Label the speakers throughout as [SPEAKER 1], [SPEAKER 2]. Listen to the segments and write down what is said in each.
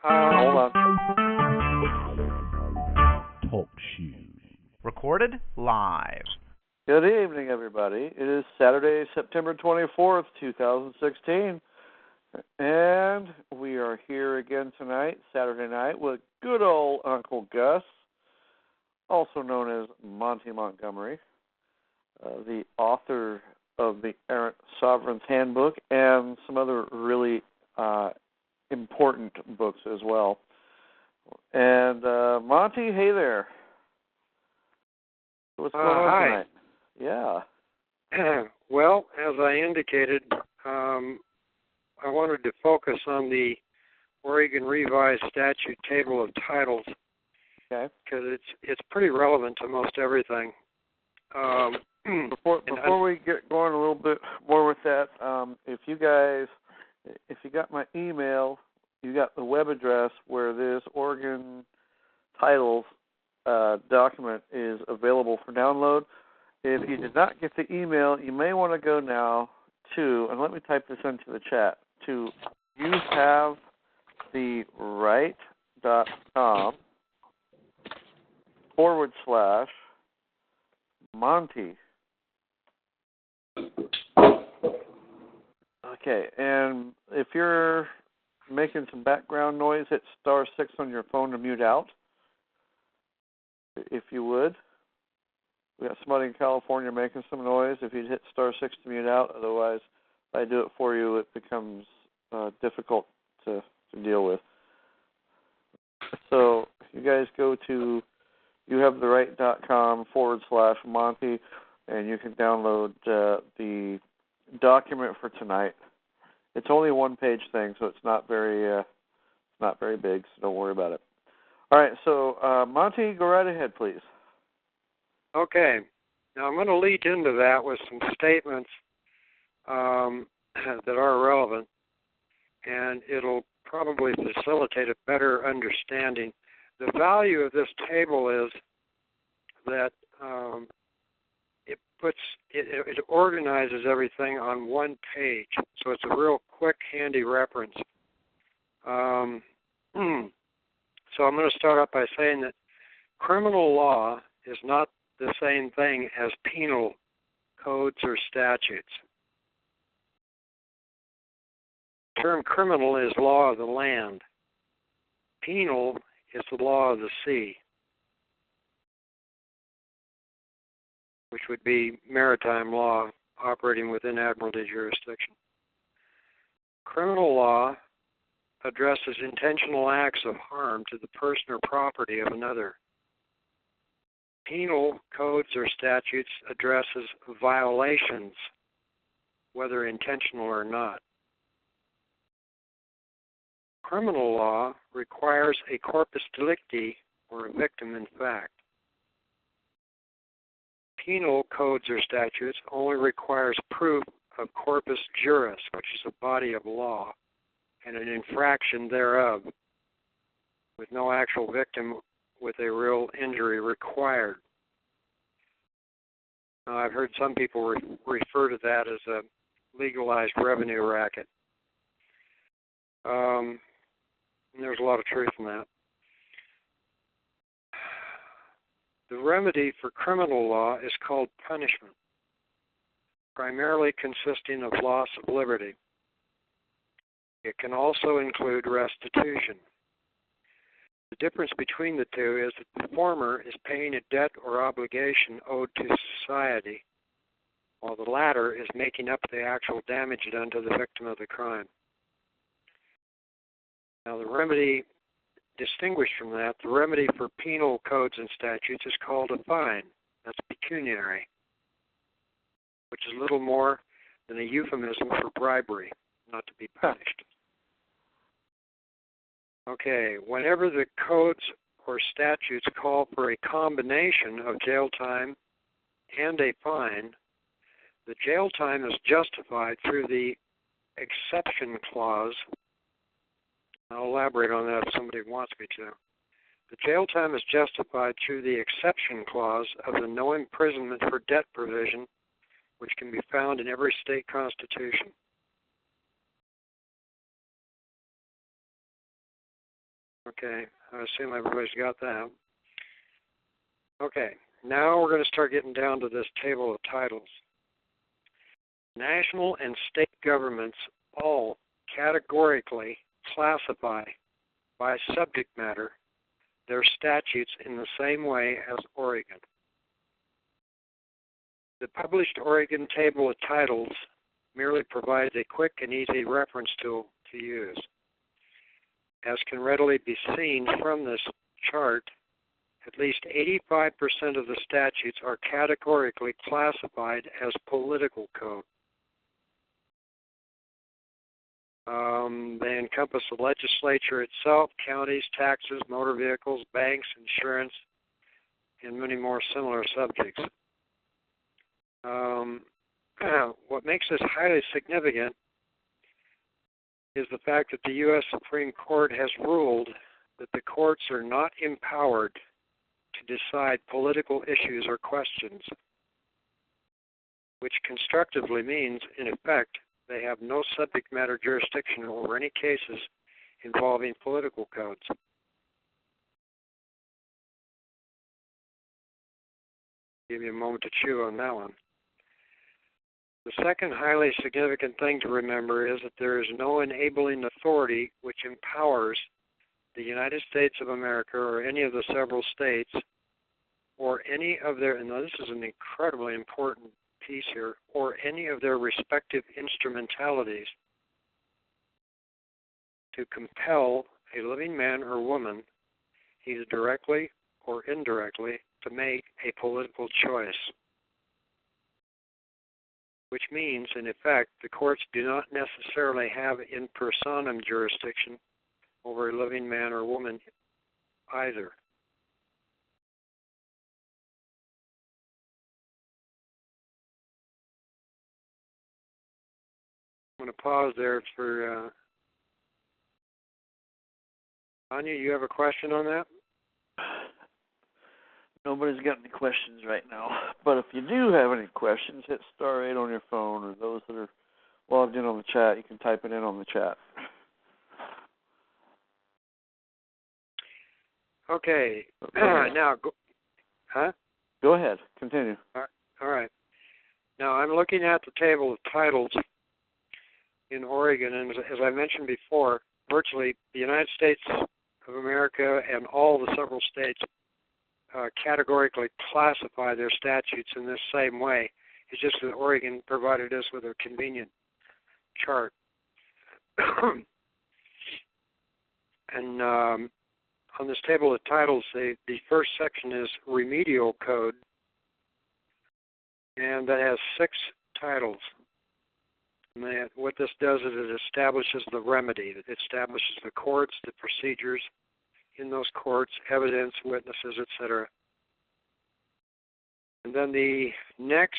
[SPEAKER 1] Hold on.
[SPEAKER 2] Talk shoes. Recorded live.
[SPEAKER 1] Good evening, everybody. It is Saturday, September 24th, 2016, and we are here again tonight, Saturday night, with good old Uncle Gus, also known as Monty Montgomery, the author of the Errant Sovereign's Handbook and some other really important books as well. And Monty, hey there. What's going on
[SPEAKER 3] hi.
[SPEAKER 1] tonight? Yeah.
[SPEAKER 3] Well, as I indicated, I wanted to focus on the Oregon Revised Statute Table of Titles,
[SPEAKER 1] Okay.
[SPEAKER 3] because it's pretty relevant to most everything.
[SPEAKER 1] Before we get going a little bit more with that, if you got my email, you got the web address where this Oregon titles document is available for download. If you did not get the email, you may want to go now to, and let me type this into the chat, to youhavetheright.com/Monty. Okay, and if you're making some background noise, hit *6 on your phone to mute out, if you would. We got somebody in California making some noise. If you'd hit *6 to mute out, otherwise, if I do it for you, it becomes difficult to deal with. So you guys go to youhavetheright.com/Monty, and you can download the document for tonight. It's only a one-page thing, so it's not very big, so don't worry about it. All right, so Monty, go right ahead, please.
[SPEAKER 3] Okay. Now I'm going to lead into that with some statements that are relevant, and it'll probably facilitate a better understanding. The value of this table is that it organizes everything on one page, so it's a real quick, handy reference. So I'm going to start out by saying that criminal law is not the same thing as penal codes or statutes. The term criminal is law of the land. Penal is the law of the sea, which would be maritime law operating within admiralty jurisdiction. Criminal law addresses intentional acts of harm to the person or property of another. Penal codes or statutes addresses violations, whether intentional or not. Criminal law requires a corpus delicti, or a victim in fact. Penal codes or statutes only requires proof of corpus juris, which is a body of law, and an infraction thereof, with no actual victim with a real injury required. Now, I've heard some people refer to that as a legalized revenue racket. And there's a lot of truth in that. The remedy for criminal law is called punishment, primarily consisting of loss of liberty. It can also include restitution. The difference between the two is that the former is paying a debt or obligation owed to society, while the latter is making up the actual damage done to the victim of the crime. Now, the remedy distinguished from that, the remedy for penal codes and statutes is called a fine. That's pecuniary, which is little more than a euphemism for bribery, not to be punished. Okay, whenever the codes or statutes call for a combination of jail time and a fine, the jail time is justified through the exception clause. I'll elaborate on that if somebody wants me to. The jail time is justified through the exception clause of the no imprisonment for debt provision, which can be found in every state constitution. Okay, I assume everybody's got that. Okay, now we're going to start getting down to this table of titles. National and state governments all categorically classify by subject matter their statutes in the same way as Oregon. The published Oregon Table of Titles merely provides a quick and easy reference tool to use. As can readily be seen from this chart, at least 85% of the statutes are categorically classified as political code. They encompass the legislature itself, counties, taxes, motor vehicles, banks, insurance, and many more similar subjects. What makes this highly significant is the fact that the U.S. Supreme Court has ruled that the courts are not empowered to decide political issues or questions, which constructively means, in effect, they have no subject matter jurisdiction over any cases involving political codes. Give you a moment to chew on that one. The second highly significant thing to remember is that there is no enabling authority which empowers the United States of America or any of the several states or any of their, and this is an incredibly important piece here, or any of their respective instrumentalities to compel a living man or woman, either directly or indirectly, to make a political choice. Which means, in effect, the courts do not necessarily have in personam jurisdiction over a living man or woman either. I'm going to pause there for Anya, you have a question on that?
[SPEAKER 1] Nobody's got any questions right now. But if you do have any questions, hit *8 on your phone, or those that are logged in on the chat, you can type it in on the chat.
[SPEAKER 3] Okay.
[SPEAKER 1] Okay.
[SPEAKER 3] Now,
[SPEAKER 1] Go ahead. Continue.
[SPEAKER 3] All right. Now, I'm looking at the table of titles in Oregon, and as I mentioned before, virtually the United States of America and all the several states categorically classify their statutes in this same way. It's just that Oregon provided us with a convenient chart. And on this table of titles, the first section is remedial code, and that has 6 titles. And what this does is it establishes the remedy. It establishes the courts, the procedures in those courts, evidence, witnesses, etc. And then the next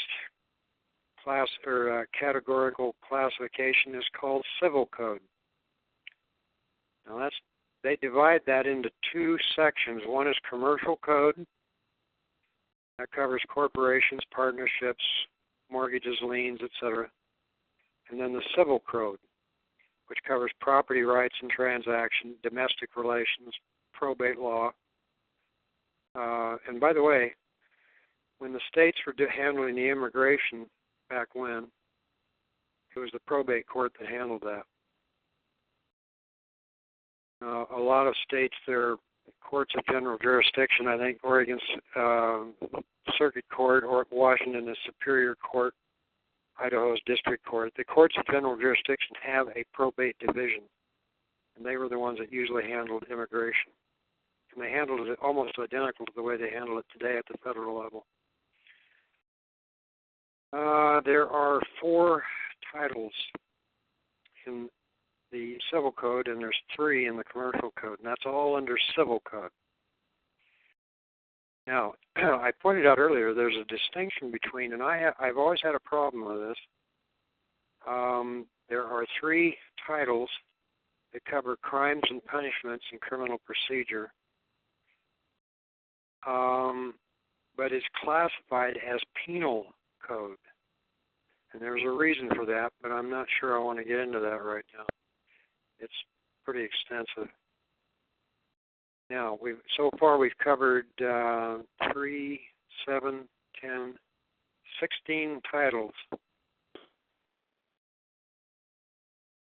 [SPEAKER 3] class or categorical classification is called civil code. Now they divide that into 2 sections. One is commercial code. That covers corporations, partnerships, mortgages, liens, etc. And then the civil code, which covers property rights and transaction, domestic relations, probate law. And by the way, when the states were handling the immigration back when, it was the probate court that handled that. A lot of states, their courts of general jurisdiction, I think Oregon's Circuit Court, or Washington is Superior Court, Idaho's District Court. The courts of general jurisdiction have a probate division, and they were the ones that usually handled immigration. And they handled it almost identical to the way they handle it today at the federal level. There are 4 titles in the civil code, and there's 3 in the commercial code, and that's all under civil code. Now, I pointed out earlier there's a distinction between, and I've always had a problem with this. There are 3 titles that cover crimes and punishments in criminal procedure, but it's classified as penal code. And there's a reason for that, but I'm not sure I want to get into that right now. It's pretty extensive. Now, so far we've covered 3, 7, 10, 16 titles.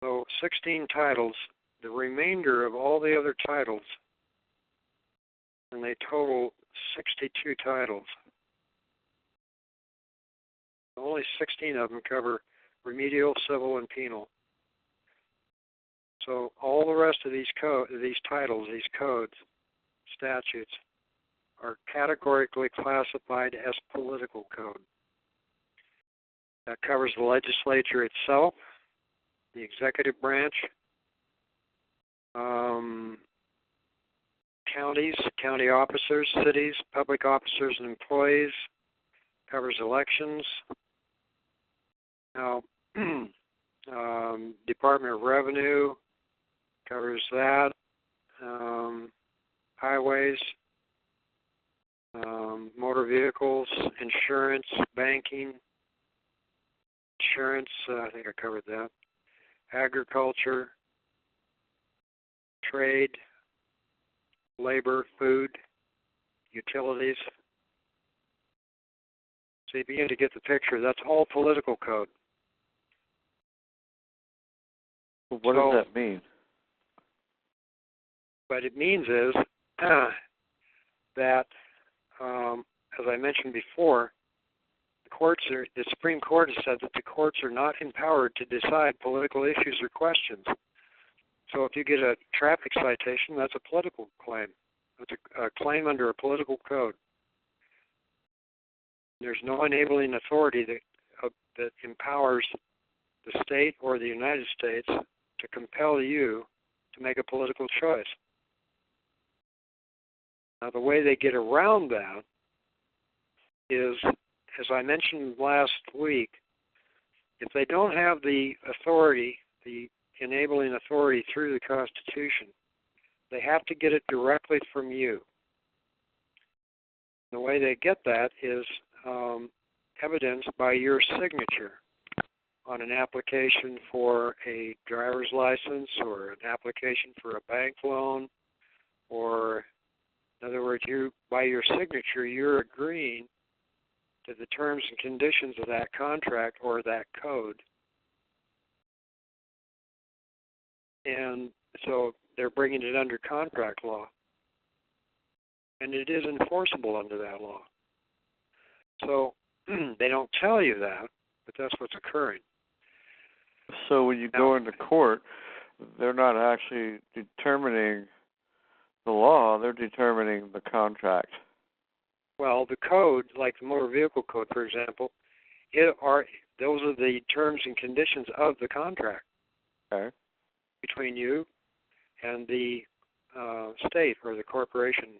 [SPEAKER 3] So 16 titles, the remainder of all the other titles, and they total 62 titles. Only 16 of them cover remedial, civil, and penal. So all the rest of these titles, these codes, statutes, are categorically classified as political code. That covers the legislature itself, the executive branch, counties, county officers, cities, public officers and employees, covers elections. Now, Department of Revenue covers that, highways, motor vehicles, insurance, banking, I think I covered that, agriculture, trade, labor, food, utilities. So you begin to get the picture. That's all political code.
[SPEAKER 1] What does that mean?
[SPEAKER 3] What it means is that, as I mentioned before, the Supreme Court has said that the courts are not empowered to decide political issues or questions. So if you get a traffic citation, that's a political claim. That's a claim under a political code. There's no enabling authority that empowers the state or the United States to compel you to make a political choice. Now, the way they get around that is, as I mentioned last week, if they don't have the authority, the enabling authority through the Constitution, they have to get it directly from you. The way they get that is evidenced by your signature on an application for a driver's license or an application for a bank loan, or in other words, by your signature, you're agreeing to the terms and conditions of that contract or that code. And so they're bringing it under contract law. And it is enforceable under that law. So they don't tell you that, but that's what's occurring.
[SPEAKER 1] So when you go into court, they're not actually determining the law, they're determining the contract.
[SPEAKER 3] Well, the code, like the motor vehicle code, for example, those are the terms and conditions of the contract.
[SPEAKER 1] Okay. Between
[SPEAKER 3] you and the state or the corporation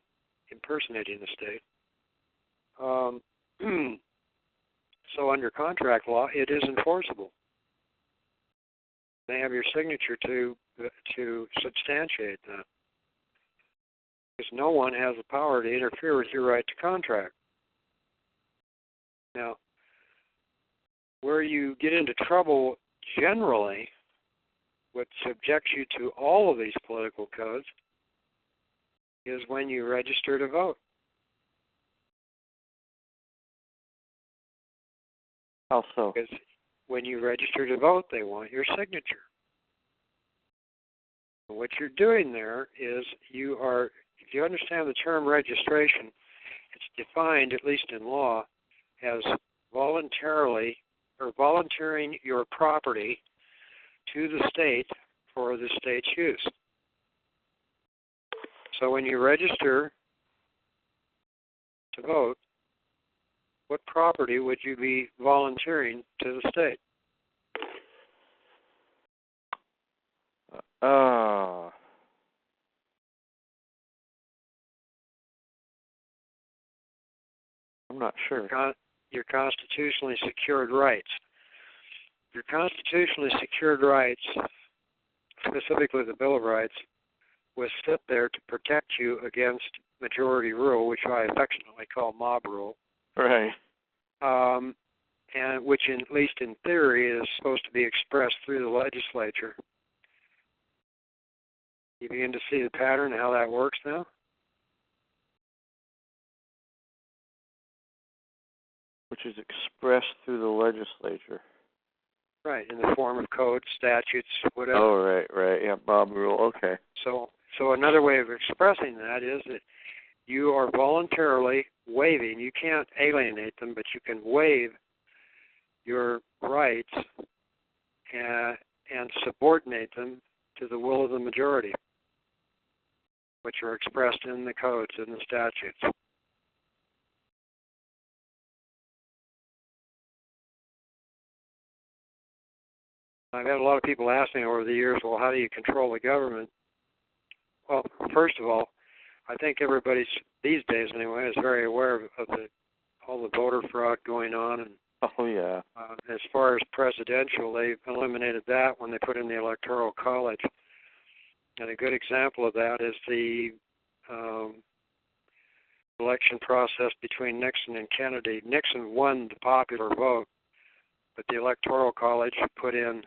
[SPEAKER 3] impersonating the state. So under contract law, it is enforceable. They have your signature to substantiate that. Because no one has the power to interfere with your right to contract. Now, where you get into trouble generally, what subjects you to all of these political codes, is when you register to vote.
[SPEAKER 1] How so?
[SPEAKER 3] Because when you register to vote, they want your signature. And what you're doing there is if you understand the term registration, it's defined, at least in law, as voluntaring your property to the state for the state's use. So when you register to vote, what property would you be volunteering to the state?
[SPEAKER 1] I'm not sure.
[SPEAKER 3] Your constitutionally secured rights. Your constitutionally secured rights, specifically the Bill of Rights, was set there to protect you against majority rule, which I affectionately call mob rule.
[SPEAKER 1] Right.
[SPEAKER 3] And which, at least in theory, is supposed to be expressed through the legislature. You begin to see the pattern, how that works now?
[SPEAKER 1] Which is expressed through the legislature.
[SPEAKER 3] Right, in the form of codes, statutes, whatever.
[SPEAKER 1] Oh, right. Yeah, Bob rule. Okay.
[SPEAKER 3] So another way of expressing that is that you are voluntarily waiving. You can't alienate them, but you can waive your rights and subordinate them to the will of the majority, which are expressed in the codes and the statutes. I've had a lot of people ask me over the years, well, how do you control the government? Well, first of all, I think everybody's, these days anyway, is very aware of all the voter fraud going on. And
[SPEAKER 1] oh, yeah.
[SPEAKER 3] As far as presidential, they eliminated that when they put in the Electoral College. And a good example of that is the election process between Nixon and Kennedy. Nixon won the popular vote, but the Electoral College put in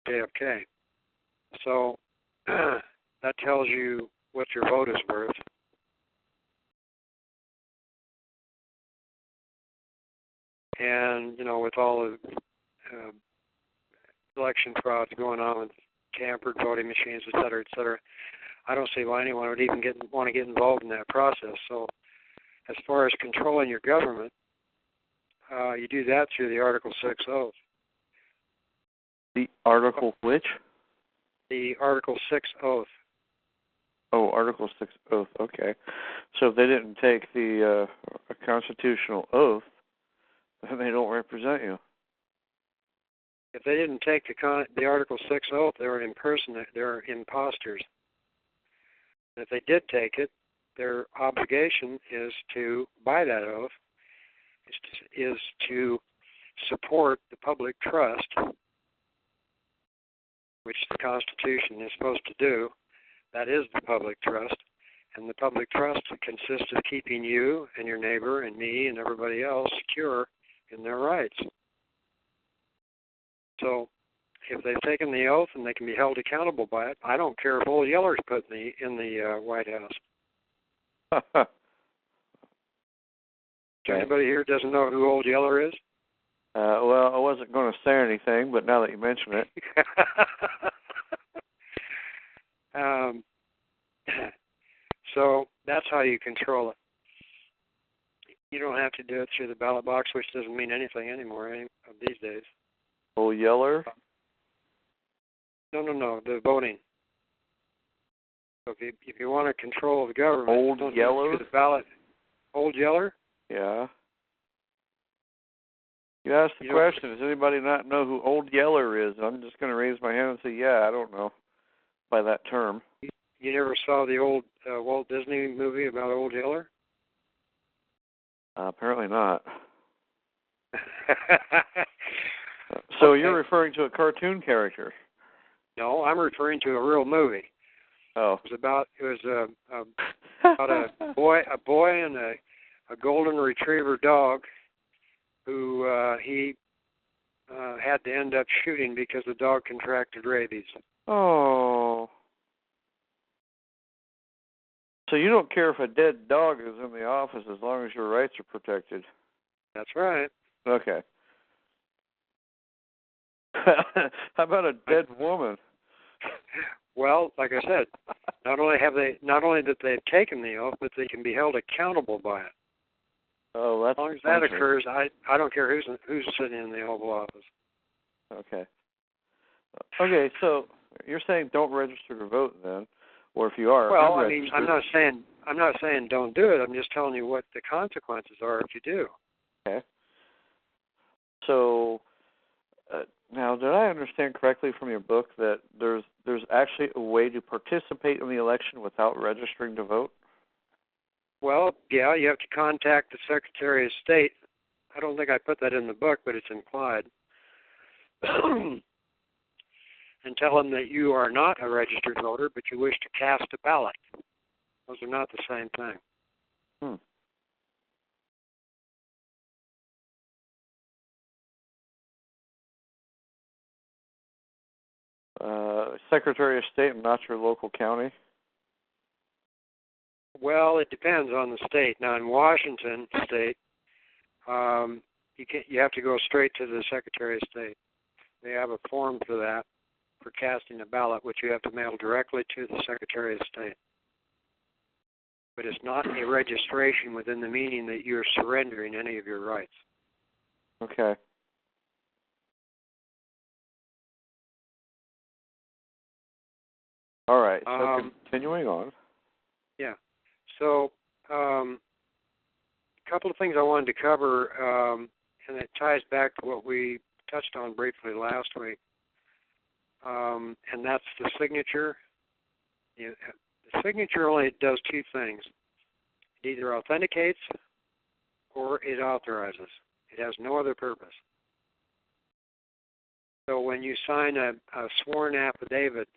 [SPEAKER 3] JFK. So that tells you what your vote is worth. And, with all the election frauds going on with tampered voting machines, et cetera, I don't see why anyone would even want to get involved in that process. So as far as controlling your government, you do that through the Article 6 oath.
[SPEAKER 1] The Article which?
[SPEAKER 3] The Article 6 oath.
[SPEAKER 1] Oh, Article 6 oath. Okay. So if they didn't take the constitutional oath, then they don't represent you.
[SPEAKER 3] If they didn't take the Article 6 oath, they're imposters. And if they did take it, their obligation is to, by that oath, is to support the public trust, which the Constitution is supposed to do. That is the public trust. And the public trust consists of keeping you and your neighbor and me and everybody else secure in their rights. So if they've taken the oath and they can be held accountable by it, I don't care if Old Yeller's put in the White House. Anybody here doesn't know who Old Yeller is?
[SPEAKER 1] Well, I wasn't going to say anything, but now that you mention it.
[SPEAKER 3] So that's how you control it. You don't have to do it through the ballot box, which doesn't mean anything anymore these days.
[SPEAKER 1] Old Yeller?
[SPEAKER 3] No, the voting. So if you want to control the government,
[SPEAKER 1] Old Yeller?
[SPEAKER 3] Through the ballot. Old Yeller?
[SPEAKER 1] Yeah. You asked the question, does anybody not know who Old Yeller is? I'm just going to raise my hand and say, yeah, I don't know by that term.
[SPEAKER 3] You never saw the old Walt Disney movie about Old Yeller?
[SPEAKER 1] Apparently not. So okay. You're referring to a cartoon character?
[SPEAKER 3] No, I'm referring to a real movie.
[SPEAKER 1] Oh.
[SPEAKER 3] It was about a boy and a golden retriever dog who he had to end up shooting because the dog contracted rabies.
[SPEAKER 1] Oh. So you don't care if a dead dog is in the office as long as your rights are protected?
[SPEAKER 3] That's right.
[SPEAKER 1] Okay. How about a dead woman?
[SPEAKER 3] Well, like I said, not only that they've taken the oath, but they can be held accountable by it.
[SPEAKER 1] Oh, that's
[SPEAKER 3] as long as that occurs, I don't care who's sitting in the Oval Office.
[SPEAKER 1] Okay. Okay, so you're saying don't register to vote then, or if you are.
[SPEAKER 3] Well, I mean, I'm not saying don't do it. I'm just telling you what the consequences are if you do.
[SPEAKER 1] Okay. So now, did I understand correctly from your book that there's actually a way to participate in the election without registering to vote?
[SPEAKER 3] Well, yeah, you have to contact the Secretary of State. I don't think I put that in the book, but it's implied. And tell them that you are not a registered voter, but you wish to cast a ballot. Those are not the same thing. Secretary of State and not your local county? Well, it depends on the state. Now, in Washington State, you have to go straight to the Secretary of State. They have a form for that, for casting a ballot, which you have to mail directly to the Secretary of State. But it's not a registration within the meaning that you're surrendering any of your rights.
[SPEAKER 1] Okay. All right. So continuing on.
[SPEAKER 3] Yeah. So a couple of things I wanted to cover, and it ties back to what we touched on briefly last week, and that's the signature. The signature only does two things. It either authenticates or it authorizes. It has no other purpose. So when you sign a sworn affidavit,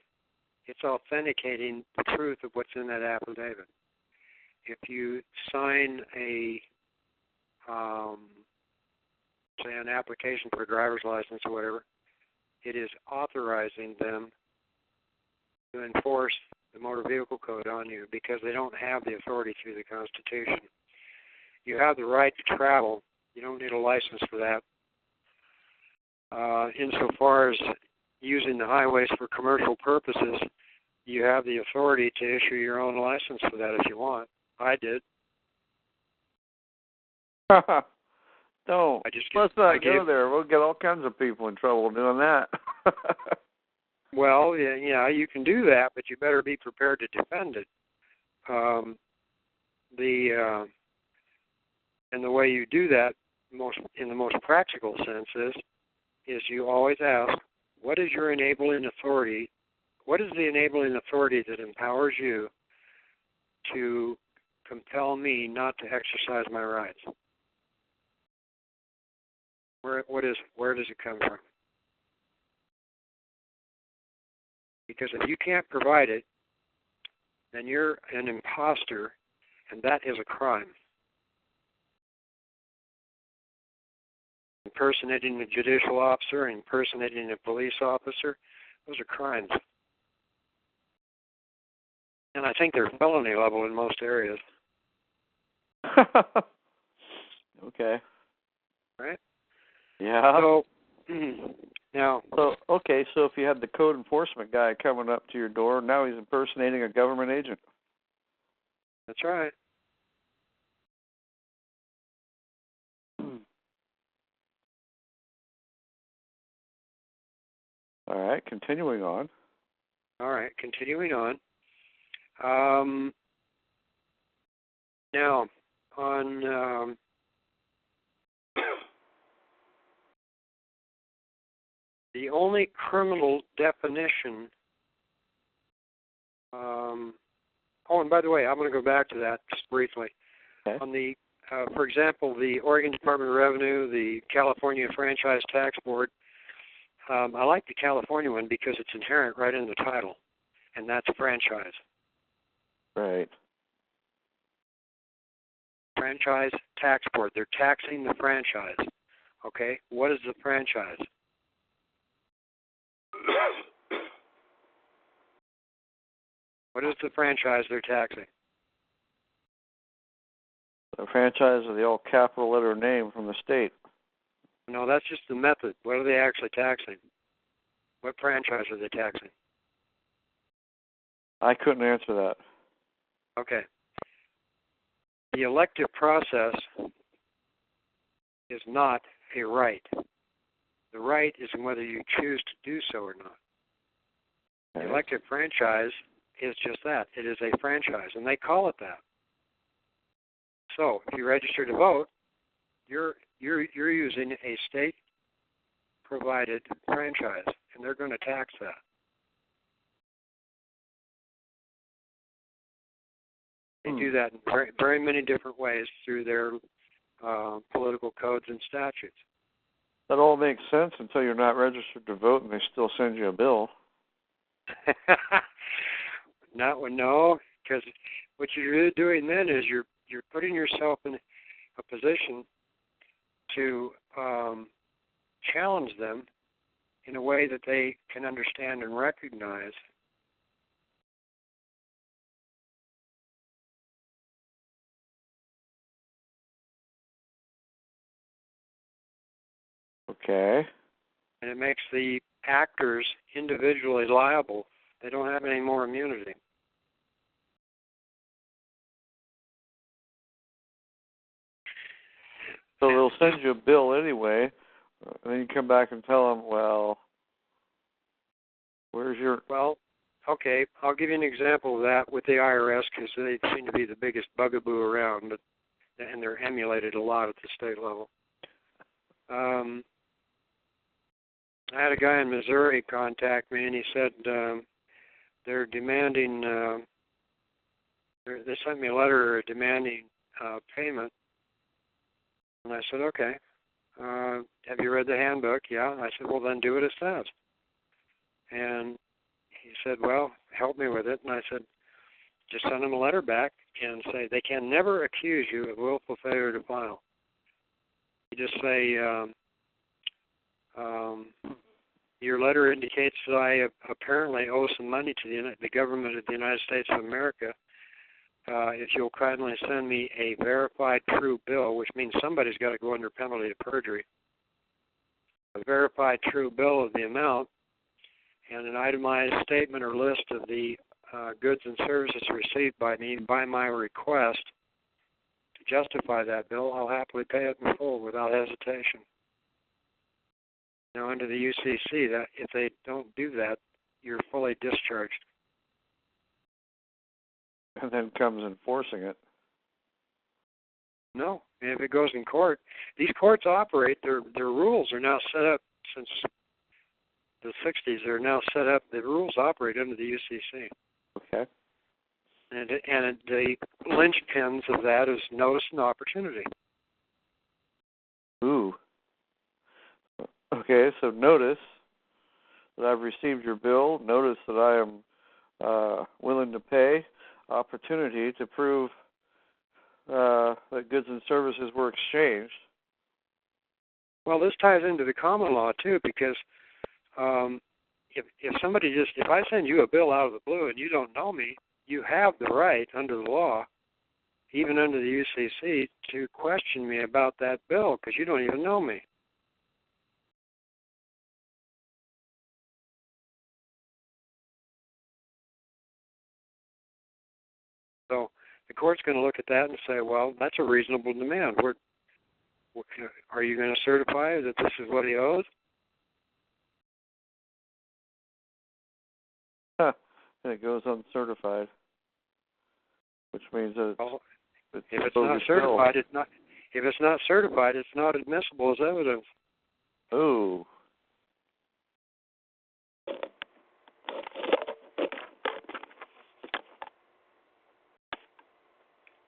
[SPEAKER 3] it's authenticating the truth of what's in that affidavit. If you sign say an application for a driver's license or whatever, it is authorizing them to enforce the motor vehicle code on you because they don't have the authority through the Constitution. You have the right to travel. You don't need a license for that. Insofar as using the highways for commercial purposes, you have the authority to issue your own license for that if you want. I did.
[SPEAKER 1] Don't. Let's not go there. We'll get all kinds of people in trouble doing that.
[SPEAKER 3] Well, yeah, you can do that, but you better be prepared to defend it. And the way you do that, in the most practical sense, is you always ask, what is your enabling authority? What is the enabling authority that empowers you to compel me not to exercise my rights? Where does it come from? Because if you can't provide it, then you're an imposter, and that is a crime. Impersonating a judicial officer, impersonating a police officer, those are crimes. And I think they're felony level in most areas.
[SPEAKER 1] Okay.
[SPEAKER 3] Right?
[SPEAKER 1] Yeah.
[SPEAKER 3] So, now...
[SPEAKER 1] So if you had the code enforcement guy coming up to your door, now he's impersonating a government agent.
[SPEAKER 3] That's right.
[SPEAKER 1] All right, continuing on.
[SPEAKER 3] Now, on the only criminal definition, and by the way, I'm going to go back to that just briefly.
[SPEAKER 1] Okay.
[SPEAKER 3] On the, for example, the Oregon Department of Revenue, the California Franchise Tax Board, I like the California one because it's inherent right in the title, and that's franchise.
[SPEAKER 1] Right.
[SPEAKER 3] Franchise Tax Board. They're taxing the franchise. Okay? What is the franchise? What is the franchise they're taxing?
[SPEAKER 1] The franchise is the old capital letter name from the state.
[SPEAKER 3] No, that's just the method. What are they actually taxing? What franchise are they taxing?
[SPEAKER 1] I couldn't answer that.
[SPEAKER 3] Okay. The elective process is not a right. The right is in whether you choose to do so or not.
[SPEAKER 1] Okay.
[SPEAKER 3] The elective franchise is just that. It is a franchise, and they call it that. So, if you register to vote, you're using a state-provided franchise, and they're going to tax that. They do that in very, very many different ways through their political codes and statutes.
[SPEAKER 1] That all makes sense until you're not registered to vote and they still send you a bill.
[SPEAKER 3] No, because what you're really doing then is you're putting yourself in a position to challenge them in a way that they can understand and recognize.
[SPEAKER 1] Okay.
[SPEAKER 3] And it makes the actors individually liable. They don't have any more immunity.
[SPEAKER 1] So they'll send you a bill anyway, and then you come back and tell them, well, where's your...
[SPEAKER 3] Well, okay, I'll give you an example of that with the IRS because they seem to be the biggest bugaboo around, and they're emulated a lot at the state level. I had a guy in Missouri contact me, and he said they're demanding, they sent me a letter demanding payment. And I said, okay, have you read the handbook? Yeah. I said, well, then do what it says. And he said, well, help me with it. And I said, just send them a letter back and say they can never accuse you of willful failure to file. You just say, your letter indicates that I apparently owe some money to the government of the United States of America. If you'll kindly send me a verified true bill, which means somebody's got to go under penalty of perjury, a verified true bill of the amount, and an itemized statement or list of the goods and services received by me by my request to justify that bill, I'll happily pay it in full without hesitation. Now, under the UCC, that if they don't do that, you're fully discharged.
[SPEAKER 1] And then comes enforcing it.
[SPEAKER 3] No, and if it goes in court, these courts operate. Their rules are now set up since the 60s. They're now set up. The rules operate under the UCC.
[SPEAKER 1] Okay.
[SPEAKER 3] And the linchpins of that is notice and opportunity.
[SPEAKER 1] Ooh. Okay, so notice that I've received your bill. Notice that I am willing to pay. Opportunity to prove that goods and services were exchanged.
[SPEAKER 3] Well, this ties into the common law too, because if somebody if I send you a bill out of the blue and you don't know me, you have the right under the law, even under the UCC, to question me about that bill because you don't even know me. So the court's going to look at that and say, well, that's a reasonable demand. Are you going to certify that this is what he owes?
[SPEAKER 1] And it goes uncertified, which means that
[SPEAKER 3] if it's not certified, it's not. If it's not certified, it's not admissible as evidence.
[SPEAKER 1] Ooh.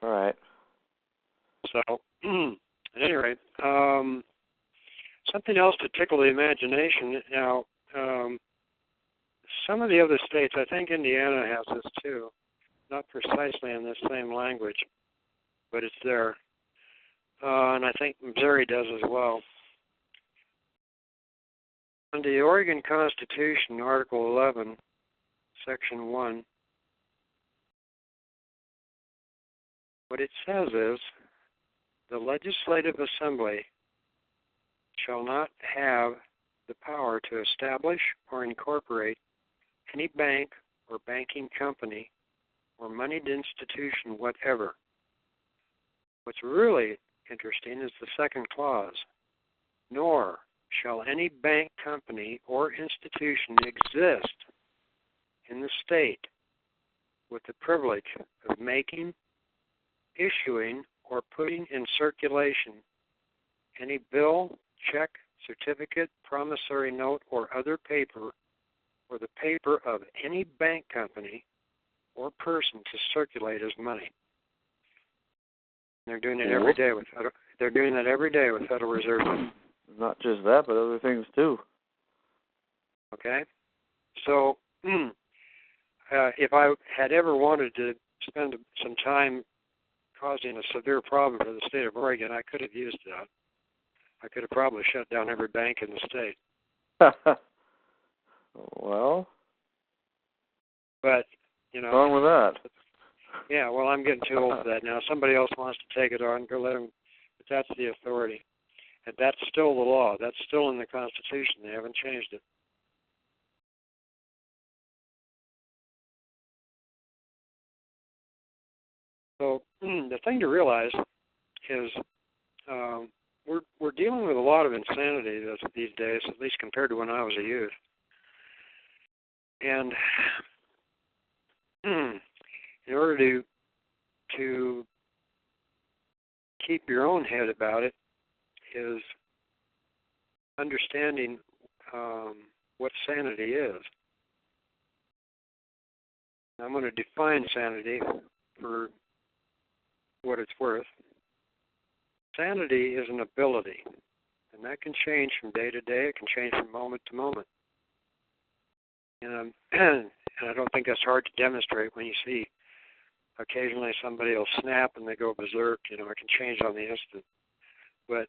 [SPEAKER 1] All right.
[SPEAKER 3] So, at any rate, something else to tickle the imagination. Now, some of the other states, I think Indiana has this too, not precisely in this same language, but it's there. And I think Missouri does as well. Under the Oregon Constitution, Article 11, Section 1, what it says is, the Legislative Assembly shall not have the power to establish or incorporate any bank or banking company or moneyed institution whatever. What's really interesting is the second clause. Nor shall any bank company or institution exist in the state with the privilege of making, issuing, or putting in circulation any bill, check, certificate, promissory note, or other paper, or the paper of any bank company or person to circulate as money. They're doing it every day with Federal Reserve.
[SPEAKER 1] Not just that, but other things too.
[SPEAKER 3] Okay, so if I had ever wanted to spend some time causing a severe problem for the state of Oregon, I could have used that. I could have probably shut down every bank in the state.
[SPEAKER 1] Well,
[SPEAKER 3] but you know,
[SPEAKER 1] what's wrong with that?
[SPEAKER 3] Yeah, well, I'm getting too old for that now. Somebody else wants to take it on, go let them. But that's the authority. And that's still the law. That's still in the Constitution. They haven't changed it. So the thing to realize is we're dealing with a lot of insanity these days, at least compared to when I was a youth. And in order to keep your own head about it is understanding what sanity is. I'm going to define sanity for what it's worth. Sanity is an ability, and that can change from day to day. It can change from moment to moment. And I don't think that's hard to demonstrate when you see occasionally somebody will snap and they go berserk. It can change on the instant. But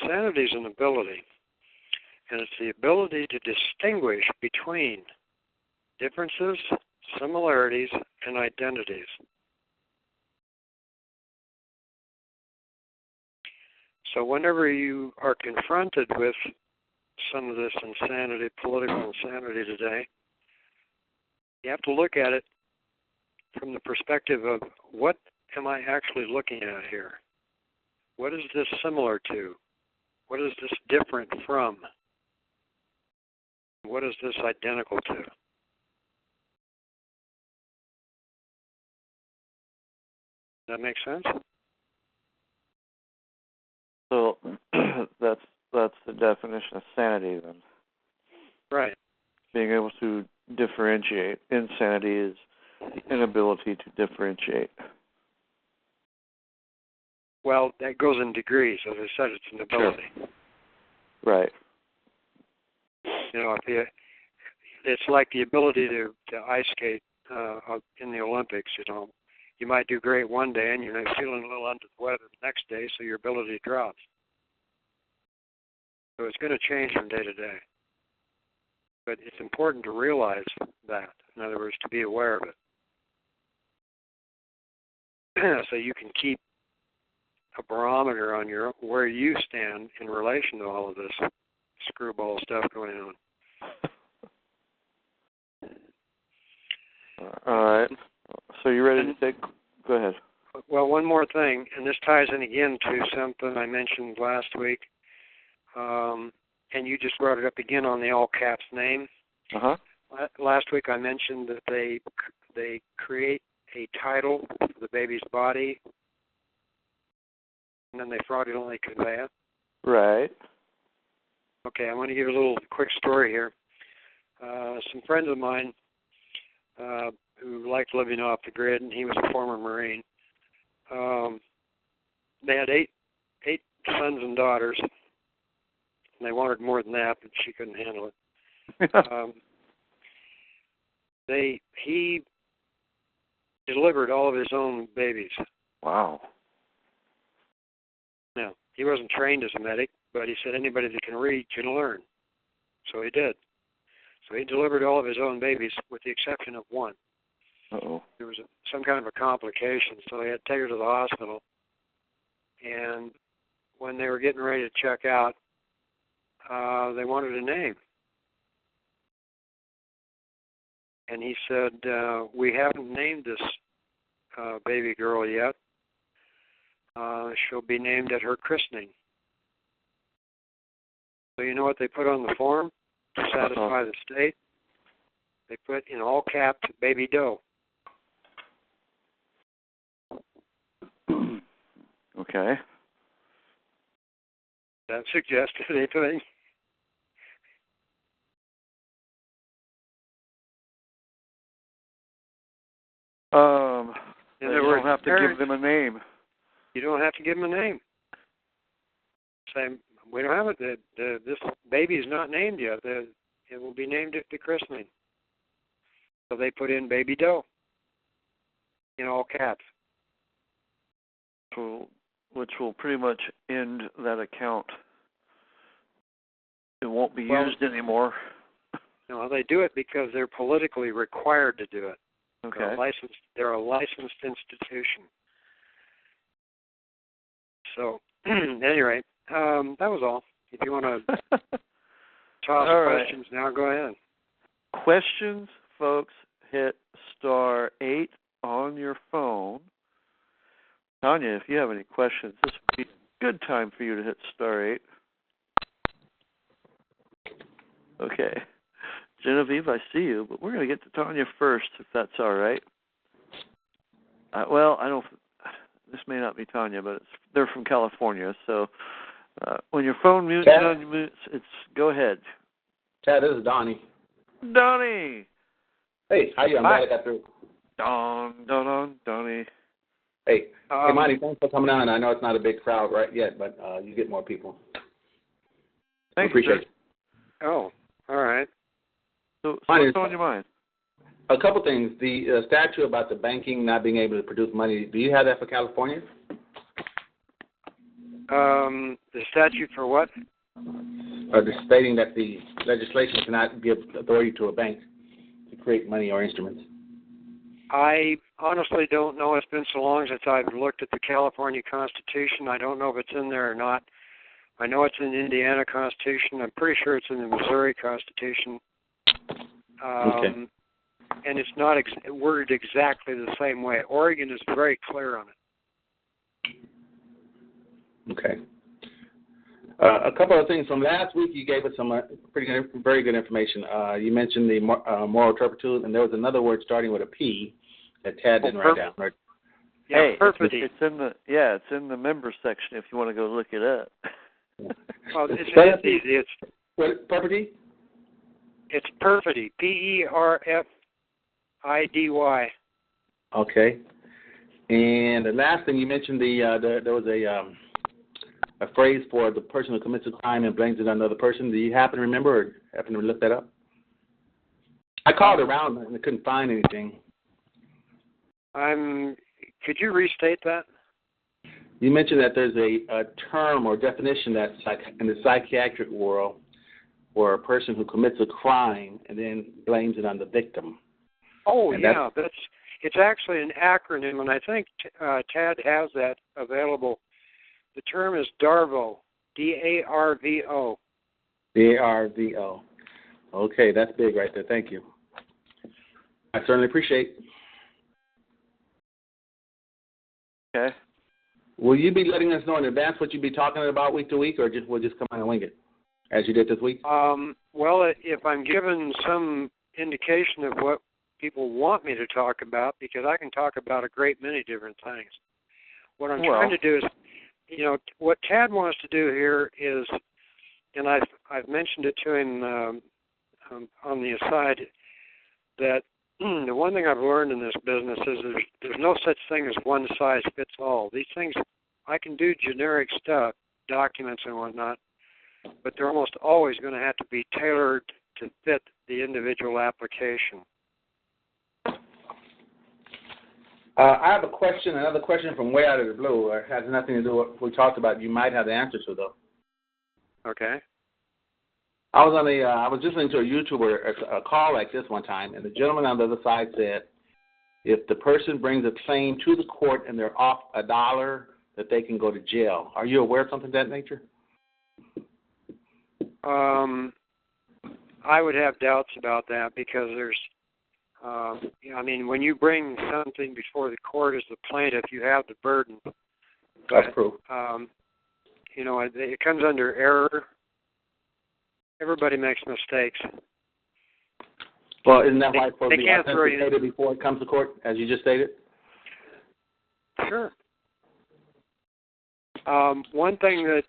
[SPEAKER 3] sanity is an ability, and it's the ability to distinguish between differences, similarities, and identities. So whenever you are confronted with some of this insanity, political insanity today, you have to look at it from the perspective of what am I actually looking at here? What is this similar to? What is this different from? What is this identical to? Does that make sense?
[SPEAKER 1] So that's the definition of sanity then.
[SPEAKER 3] Right.
[SPEAKER 1] Being able to differentiate. Insanity is the inability to differentiate.
[SPEAKER 3] Well, that goes in degrees. As I said, it's an ability.
[SPEAKER 1] Sure. Right.
[SPEAKER 3] It's like the ability to ice skate in the Olympics. You might do great one day and you're feeling a little under the weather the next day, so your ability drops. So it's going to change from day to day. But it's important to realize that. In other words, to be aware of it. So you can keep a barometer on where you stand in relation to all of this screwball stuff going on.
[SPEAKER 1] All right. So you ready to take? Go ahead.
[SPEAKER 3] Well, one more thing, and this ties in again to something I mentioned last week, and you just brought it up again on the all caps name.
[SPEAKER 1] Uh-huh.
[SPEAKER 3] Last week I mentioned that they create a title for the baby's body, and then they fraudulently convey it.
[SPEAKER 1] Right.
[SPEAKER 3] Okay, I'm going to give a little quick story here. Some friends of mine who liked living off the grid, and he was a former Marine. They had eight sons and daughters, and they wanted more than that, but she couldn't handle it. He delivered all of his own babies.
[SPEAKER 1] Wow.
[SPEAKER 3] Now, he wasn't trained as a medic, but he said anybody that can read can learn. So he did. So he delivered all of his own babies with the exception of one.
[SPEAKER 1] Uh-oh.
[SPEAKER 3] There was some kind of a complication, so they had to take her to the hospital. And when they were getting ready to check out, they wanted a name. And he said, we haven't named this baby girl yet. She'll be named at her christening. So you know what they put on the form to satisfy the state? They put in all caps, Baby Doe.
[SPEAKER 1] Okay.
[SPEAKER 3] That suggests anything?
[SPEAKER 1] You don't have to give them a name.
[SPEAKER 3] You don't have to give them a name. Say, we don't have it. This baby is not named yet. It will be named at the christening. So they put in Baby Doe in all caps.
[SPEAKER 1] Which will pretty much end that account. It won't be used anymore.
[SPEAKER 3] No, they do it because they're politically required to do it.
[SPEAKER 1] Okay.
[SPEAKER 3] They're a licensed institution. So, at any rate, That was all. If you want to toss
[SPEAKER 1] All right.
[SPEAKER 3] questions now, go ahead.
[SPEAKER 1] Questions, folks, hit *8 on your phone. Tanya, if you have any questions, this would be a good time for you to hit *8. Okay. Genevieve, I see you, but we're going to get to Tanya first, if that's all right. Well, I don't. This may not be Tanya, but they're from California, so when your phone mutes, go ahead.
[SPEAKER 4] Chad, this is Donnie.
[SPEAKER 1] Donnie!
[SPEAKER 4] Hey, how you? I'm glad I got through.
[SPEAKER 1] Donnie.
[SPEAKER 4] Hey, Monty, thanks for coming on. I know it's not a big crowd right yet, but you get more people.
[SPEAKER 1] Thanks,
[SPEAKER 4] appreciate it.
[SPEAKER 3] Oh, all right.
[SPEAKER 1] So
[SPEAKER 4] Monty,
[SPEAKER 1] what's on your mind?
[SPEAKER 4] A couple things. The statute about the banking not being able to produce money, do you have that for California?
[SPEAKER 3] The statute for what?
[SPEAKER 4] Stating that the legislation cannot give authority to a bank to create money or instruments.
[SPEAKER 3] I honestly don't know. It's been so long since I've looked at the California Constitution. I don't know if it's in there or not. I know it's in the Indiana Constitution. I'm pretty sure it's in the Missouri Constitution.
[SPEAKER 4] Okay.
[SPEAKER 3] And it's not worded exactly the same way. Oregon is very clear on it.
[SPEAKER 4] Okay. A couple of things from last week. You gave us some very good information. You mentioned the moral turpitude, and there was another word starting with a P that Tad didn't write down. Right?
[SPEAKER 3] Yeah,
[SPEAKER 1] hey,
[SPEAKER 3] perfidy.
[SPEAKER 1] It's in the members section if you want to go look it up.
[SPEAKER 3] Well, it's easy.
[SPEAKER 4] What, perfidy?
[SPEAKER 3] It's perfidy. PERFIDY.
[SPEAKER 4] Okay. And the last thing you mentioned, there was a phrase for the person who commits a crime and blames it on another person. Do you happen to remember or happen to look that up? I called around and I couldn't find anything.
[SPEAKER 3] Could you restate that?
[SPEAKER 4] You mentioned that there's a term or definition that's in the psychiatric world for a person who commits a crime and then blames it on the victim.
[SPEAKER 3] Oh, and yeah. It's actually an acronym, and I think Tad has that available. The term is DARVO, DARVO.
[SPEAKER 4] DARVO. Okay, that's big right there. Thank you. I certainly appreciate it.
[SPEAKER 1] Okay.
[SPEAKER 4] Will you be letting us know in advance what you'll be talking about week to week, or we'll just come on and wing it, as you did this week?
[SPEAKER 3] Well, if I'm given some indication of what people want me to talk about, because I can talk about a great many different things. What I'm trying to do is, what Tad wants to do here is, and I've mentioned it to him on the aside, that the one thing I've learned in this business is there's no such thing as one size fits all. These things, I can do generic stuff, documents and whatnot, but they're almost always going to have to be tailored to fit the individual application.
[SPEAKER 4] I have another question from way out of the blue. It has nothing to do with what we talked about. You might have the answer to, though.
[SPEAKER 3] Okay.
[SPEAKER 4] I was listening to a YouTuber, a call like this one time, and the gentleman on the other side said, if the person brings a claim to the court and they're off $1, that they can go to jail. Are you aware of something of that nature?
[SPEAKER 3] I would have doubts about that because there's, when you bring something before the court as the plaintiff, you have the burden.
[SPEAKER 4] That's true.
[SPEAKER 3] It comes under error. Everybody makes mistakes.
[SPEAKER 4] Well, isn't that why it's supposed to be
[SPEAKER 3] can't
[SPEAKER 4] authenticated before it comes to court, as you just stated?
[SPEAKER 3] Sure. One thing that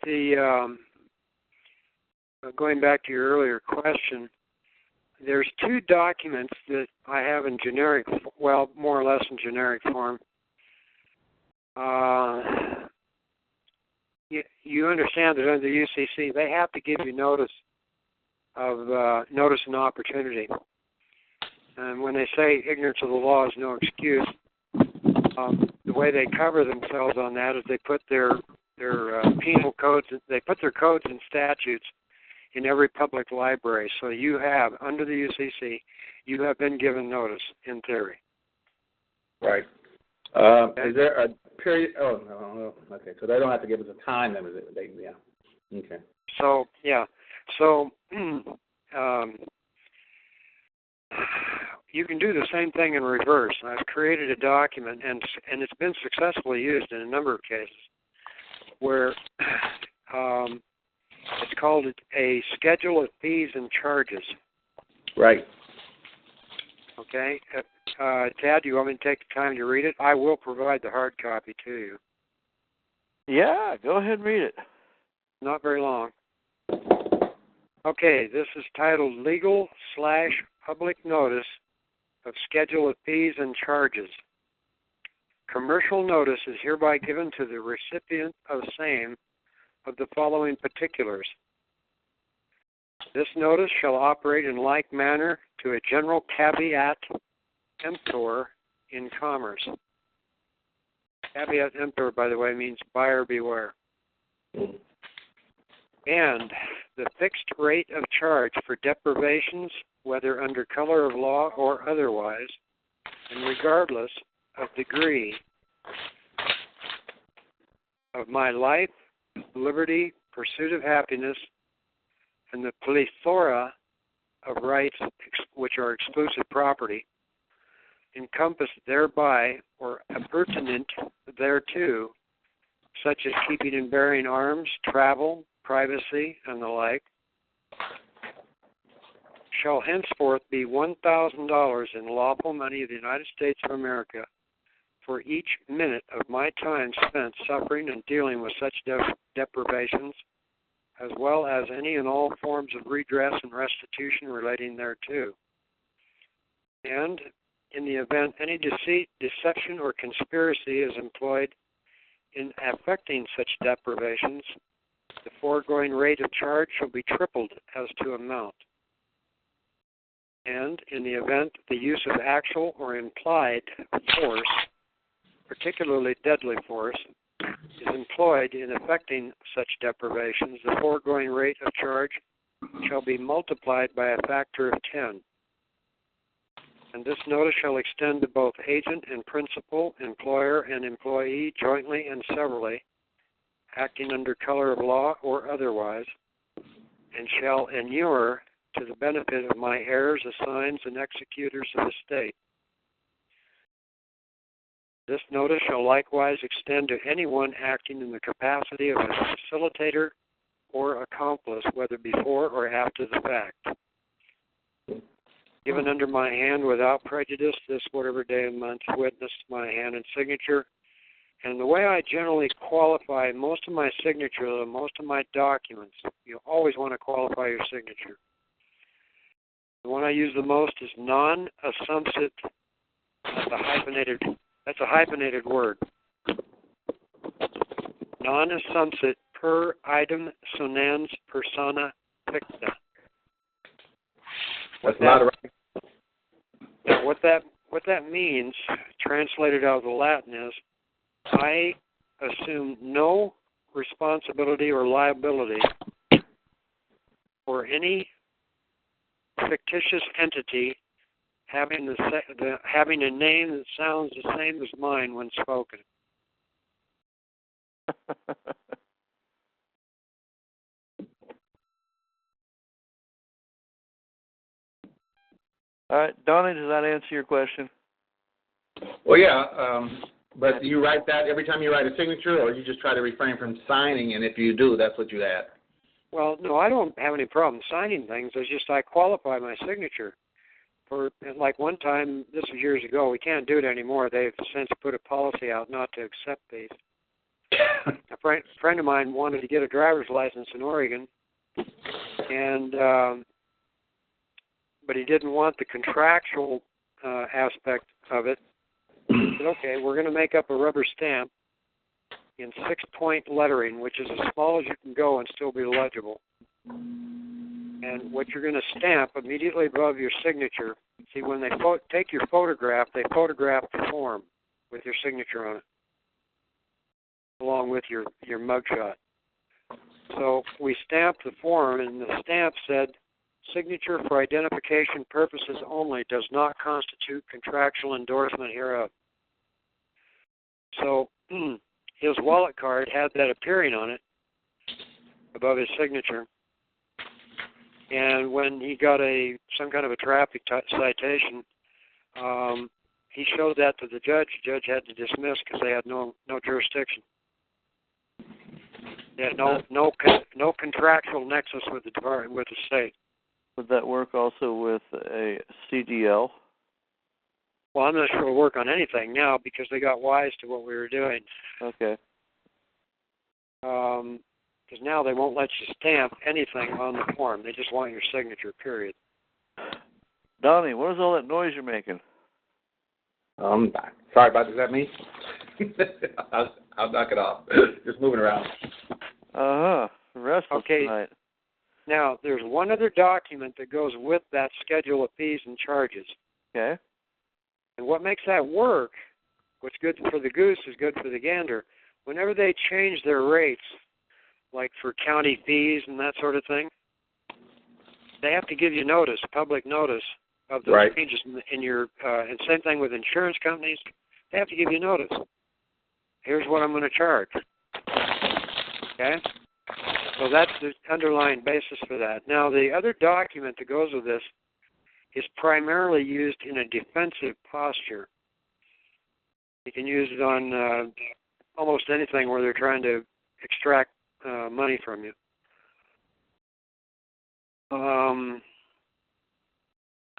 [SPEAKER 3] going back to your earlier question, there's two documents that I have in generic, well, more or less in generic form. You understand that under the UCC, they have to give you notice and opportunity. And when they say ignorance of the law is no excuse, the way they cover themselves on that is they put their penal codes, they put their codes and statutes in every public library. So you have, under the UCC, you have been given notice, in theory.
[SPEAKER 4] Right. Is there a period? Oh, no. Okay, so they don't have to give us a time limit. Yeah. Okay.
[SPEAKER 3] So, yeah. So, you can do the same thing in reverse. I've created a document, and it's been successfully used in a number of cases, where it's called a schedule of fees and charges.
[SPEAKER 4] Right.
[SPEAKER 3] Okay. Tad, do you want me to take the time to read it? I will provide the hard copy to you.
[SPEAKER 1] Yeah, go ahead and read it.
[SPEAKER 3] Not very long. Okay, this is titled Legal/Public Notice of Schedule of Fees and Charges. Commercial notice is hereby given to the recipient of same of the following particulars. This notice shall operate in like manner to a general caveat emptor in commerce. Caveat emptor, by the way, means buyer beware. And the fixed rate of charge for deprivations, whether under color of law or otherwise, and regardless of degree of my life, liberty, pursuit of happiness, and the plethora of rights which are exclusive property, encompassed thereby or appurtenant thereto, such as keeping and bearing arms, travel, privacy, and the like, shall henceforth be $1,000 in lawful money of the United States of America for each minute of my time spent suffering and dealing with such deprivations, as well as any and all forms of redress and restitution relating thereto. And in the event any deceit, deception, or conspiracy is employed in effecting such deprivations, the foregoing rate of charge shall be tripled as to amount. And in the event the use of actual or implied force, particularly deadly force, is employed in effecting such deprivations, the foregoing rate of charge shall be multiplied by a factor of 10. And this notice shall extend to both agent and principal, employer and employee, jointly and severally, acting under color of law or otherwise, and shall inure to the benefit of my heirs, assigns, and executors of the state. This notice shall likewise extend to anyone acting in the capacity of a facilitator or accomplice, whether before or after the fact. Given under my hand without prejudice, this whatever day and month, witnessed my hand and signature. And the way I generally qualify most of my signature, most of my documents, you always want to qualify your signature. The one I use the most is non-assumpsit. That's a hyphenated word. Non-assumpsit per idem sonans persona ficta.
[SPEAKER 4] That's not right.
[SPEAKER 3] What that means, translated out of the Latin, is I assume no responsibility or liability for any fictitious entity having a name that sounds the same as mine when spoken.
[SPEAKER 1] All right, Donnie, does that answer your question?
[SPEAKER 4] Well, yeah, but do you write that every time you write a signature, or you just try to refrain from signing, and if you do, that's what you add?
[SPEAKER 3] Well, no, I don't have any problem signing things. It's just I qualify my signature. For like one time, this was years ago, we can't do it anymore. They've since put a policy out not to accept these. A friend of mine wanted to get a driver's license in Oregon, and but he didn't want the contractual aspect of it. He said, okay, we're going to make up a rubber stamp in 6-point lettering, which is as small as you can go and still be legible. And what you're going to stamp immediately above your signature, see, when they take your photograph, they photograph the form with your signature on it, along with your mugshot. So we stamped the form, and the stamp said, signature for identification purposes only does not constitute contractual endorsement hereof. So his wallet card had that appearing on it, above his signature. And when he got some kind of a traffic citation, he showed that to the judge. The judge had to dismiss because they had no jurisdiction. They had no contractual nexus with the state.
[SPEAKER 1] Would that work also with a CDL?
[SPEAKER 3] Well, I'm not sure it'll work on anything now because they got wise to what we were doing.
[SPEAKER 1] Okay.
[SPEAKER 3] Because now they won't let you stamp anything on the form. They just want your signature, period.
[SPEAKER 1] Donnie, what is all that noise you're making?
[SPEAKER 4] Sorry about that. Is that me? I'll knock it off. Just moving around.
[SPEAKER 1] Restless tonight.
[SPEAKER 3] Now, there's one other document that goes with that schedule of fees and charges.
[SPEAKER 1] Okay.
[SPEAKER 3] And what makes that work, what's good for the goose is good for the gander. Whenever they change their rates, like for county fees and that sort of thing, they have to give you notice, public notice of those changes in your, and same thing with insurance companies, they have to give you notice. Here's what I'm going to charge. Okay? So that's the underlying basis for that. Now, the other document that goes with this is primarily used in a defensive posture. You can use it on almost anything where they're trying to extract money from you. I'm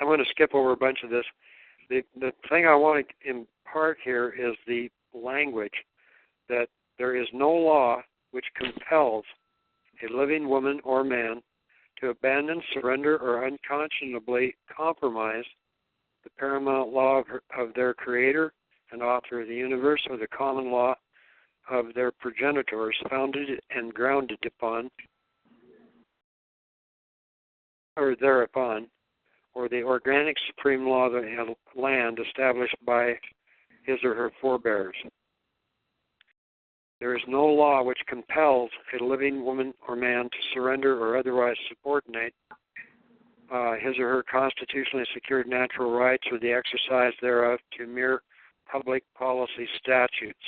[SPEAKER 3] going to skip over a bunch of this. The thing I want to impart here is the language that there is no law which compels a living woman or man to abandon, surrender, or unconscionably compromise the paramount law of their creator and author of the universe, or the common law of their progenitors, founded and grounded upon, or thereupon, or the organic supreme law of the land established by his or her forebears. There is no law which compels a living woman or man to surrender or otherwise subordinate his or her constitutionally secured natural rights or the exercise thereof to mere public policy statutes.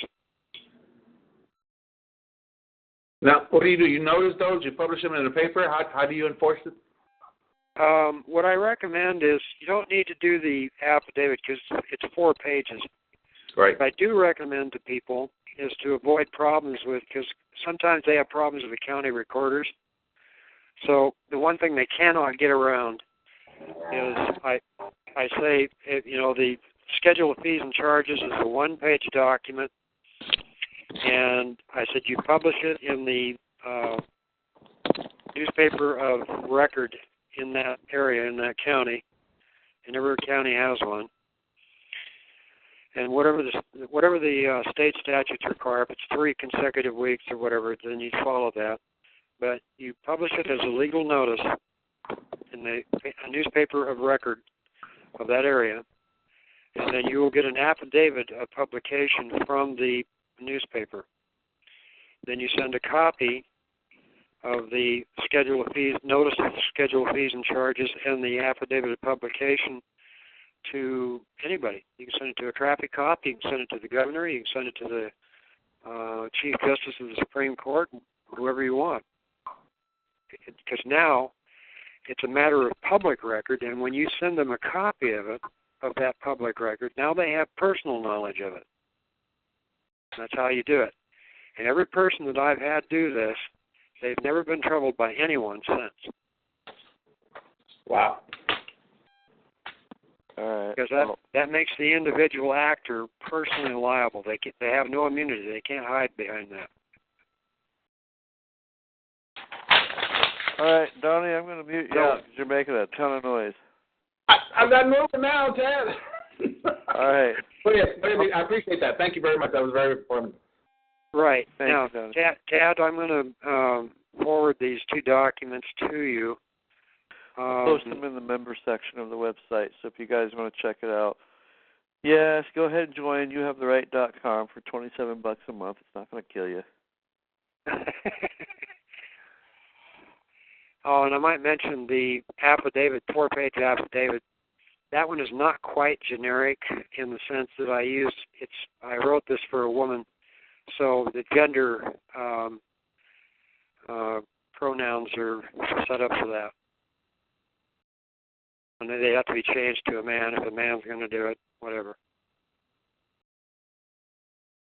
[SPEAKER 4] Now, what do? You notice those? You publish them in the paper? How do you enforce it?
[SPEAKER 3] What I recommend is you don't need to do the affidavit because it's 4 pages.
[SPEAKER 4] Right.
[SPEAKER 3] What I do recommend to people is to avoid problems with, because sometimes they have problems with the county recorders. So the one thing they cannot get around is I say, the schedule of fees and charges is a 1-page document, and I said you publish it in the newspaper of record in that area, in that county, and every county has one. And whatever the state statutes require, if it's 3 consecutive weeks or whatever, then you follow that. But you publish it as a legal notice in a newspaper of record of that area, and then you will get an affidavit of publication from the newspaper. Then you send a copy of the schedule of fees, notice of the schedule of fees and charges, and the affidavit of publication to anybody. You can send it to a traffic cop, you can send it to the governor, you can send it to the Chief Justice of the Supreme Court, whoever you want. Because now it's a matter of public record, and when you send them a copy of it, of that public record, now they have personal knowledge of it. That's how you do it. And every person that I've had do this, they've never been troubled by anyone since.
[SPEAKER 4] Wow.
[SPEAKER 1] All right.
[SPEAKER 3] Because that makes the individual actor personally liable. They have no immunity. They can't hide behind that.
[SPEAKER 1] All right, Donnie, I'm going to mute you out because you're making a ton of noise.
[SPEAKER 4] I'm not moving now, Ted.
[SPEAKER 1] All right.
[SPEAKER 4] I appreciate that. Thank you very much. That was very informative.
[SPEAKER 3] Right.
[SPEAKER 1] Thanks,
[SPEAKER 3] now, Tad, I'm going to forward these 2 documents to you.
[SPEAKER 1] Post them in the member section of the website, so if you guys want to check it out. Yes, go ahead and join youhavetheright.com for $27 a month. It's not going to kill you.
[SPEAKER 3] Oh, and I might mention the affidavit, 4-page affidavit. That one is not quite generic in the sense that I wrote this for a woman, so the gender pronouns are set up for that. And they have to be changed to a man if a man's going to do it, whatever.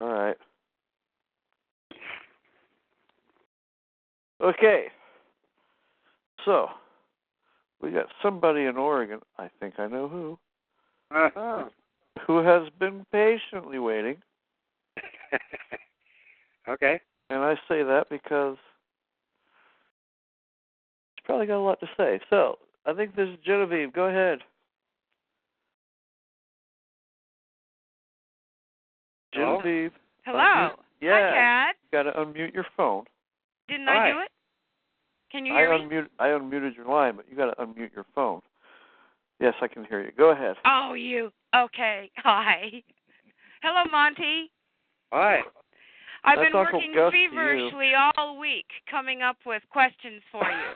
[SPEAKER 1] All right. Okay. So, we got somebody in Oregon, I think I know who, who has been patiently waiting.
[SPEAKER 3] Okay.
[SPEAKER 1] And I say that because he's probably got a lot to say. So, I think this is Genevieve. Go ahead.
[SPEAKER 3] Hello?
[SPEAKER 1] Genevieve.
[SPEAKER 5] Hello.
[SPEAKER 1] Yeah.
[SPEAKER 5] Hi, Kat.
[SPEAKER 1] You got to unmute your phone.
[SPEAKER 5] Didn't
[SPEAKER 3] Hi.
[SPEAKER 5] I do it? Can you hear me?
[SPEAKER 1] I unmuted your line, but you got to unmute your phone. Yes, I can hear you. Go ahead.
[SPEAKER 5] Oh, you. Okay. Hi. Hello, Monty.
[SPEAKER 3] Hi.
[SPEAKER 5] I've
[SPEAKER 1] That's
[SPEAKER 5] been
[SPEAKER 1] Uncle
[SPEAKER 5] working
[SPEAKER 1] Gus to you.
[SPEAKER 5] feverishly all week coming up with questions for you.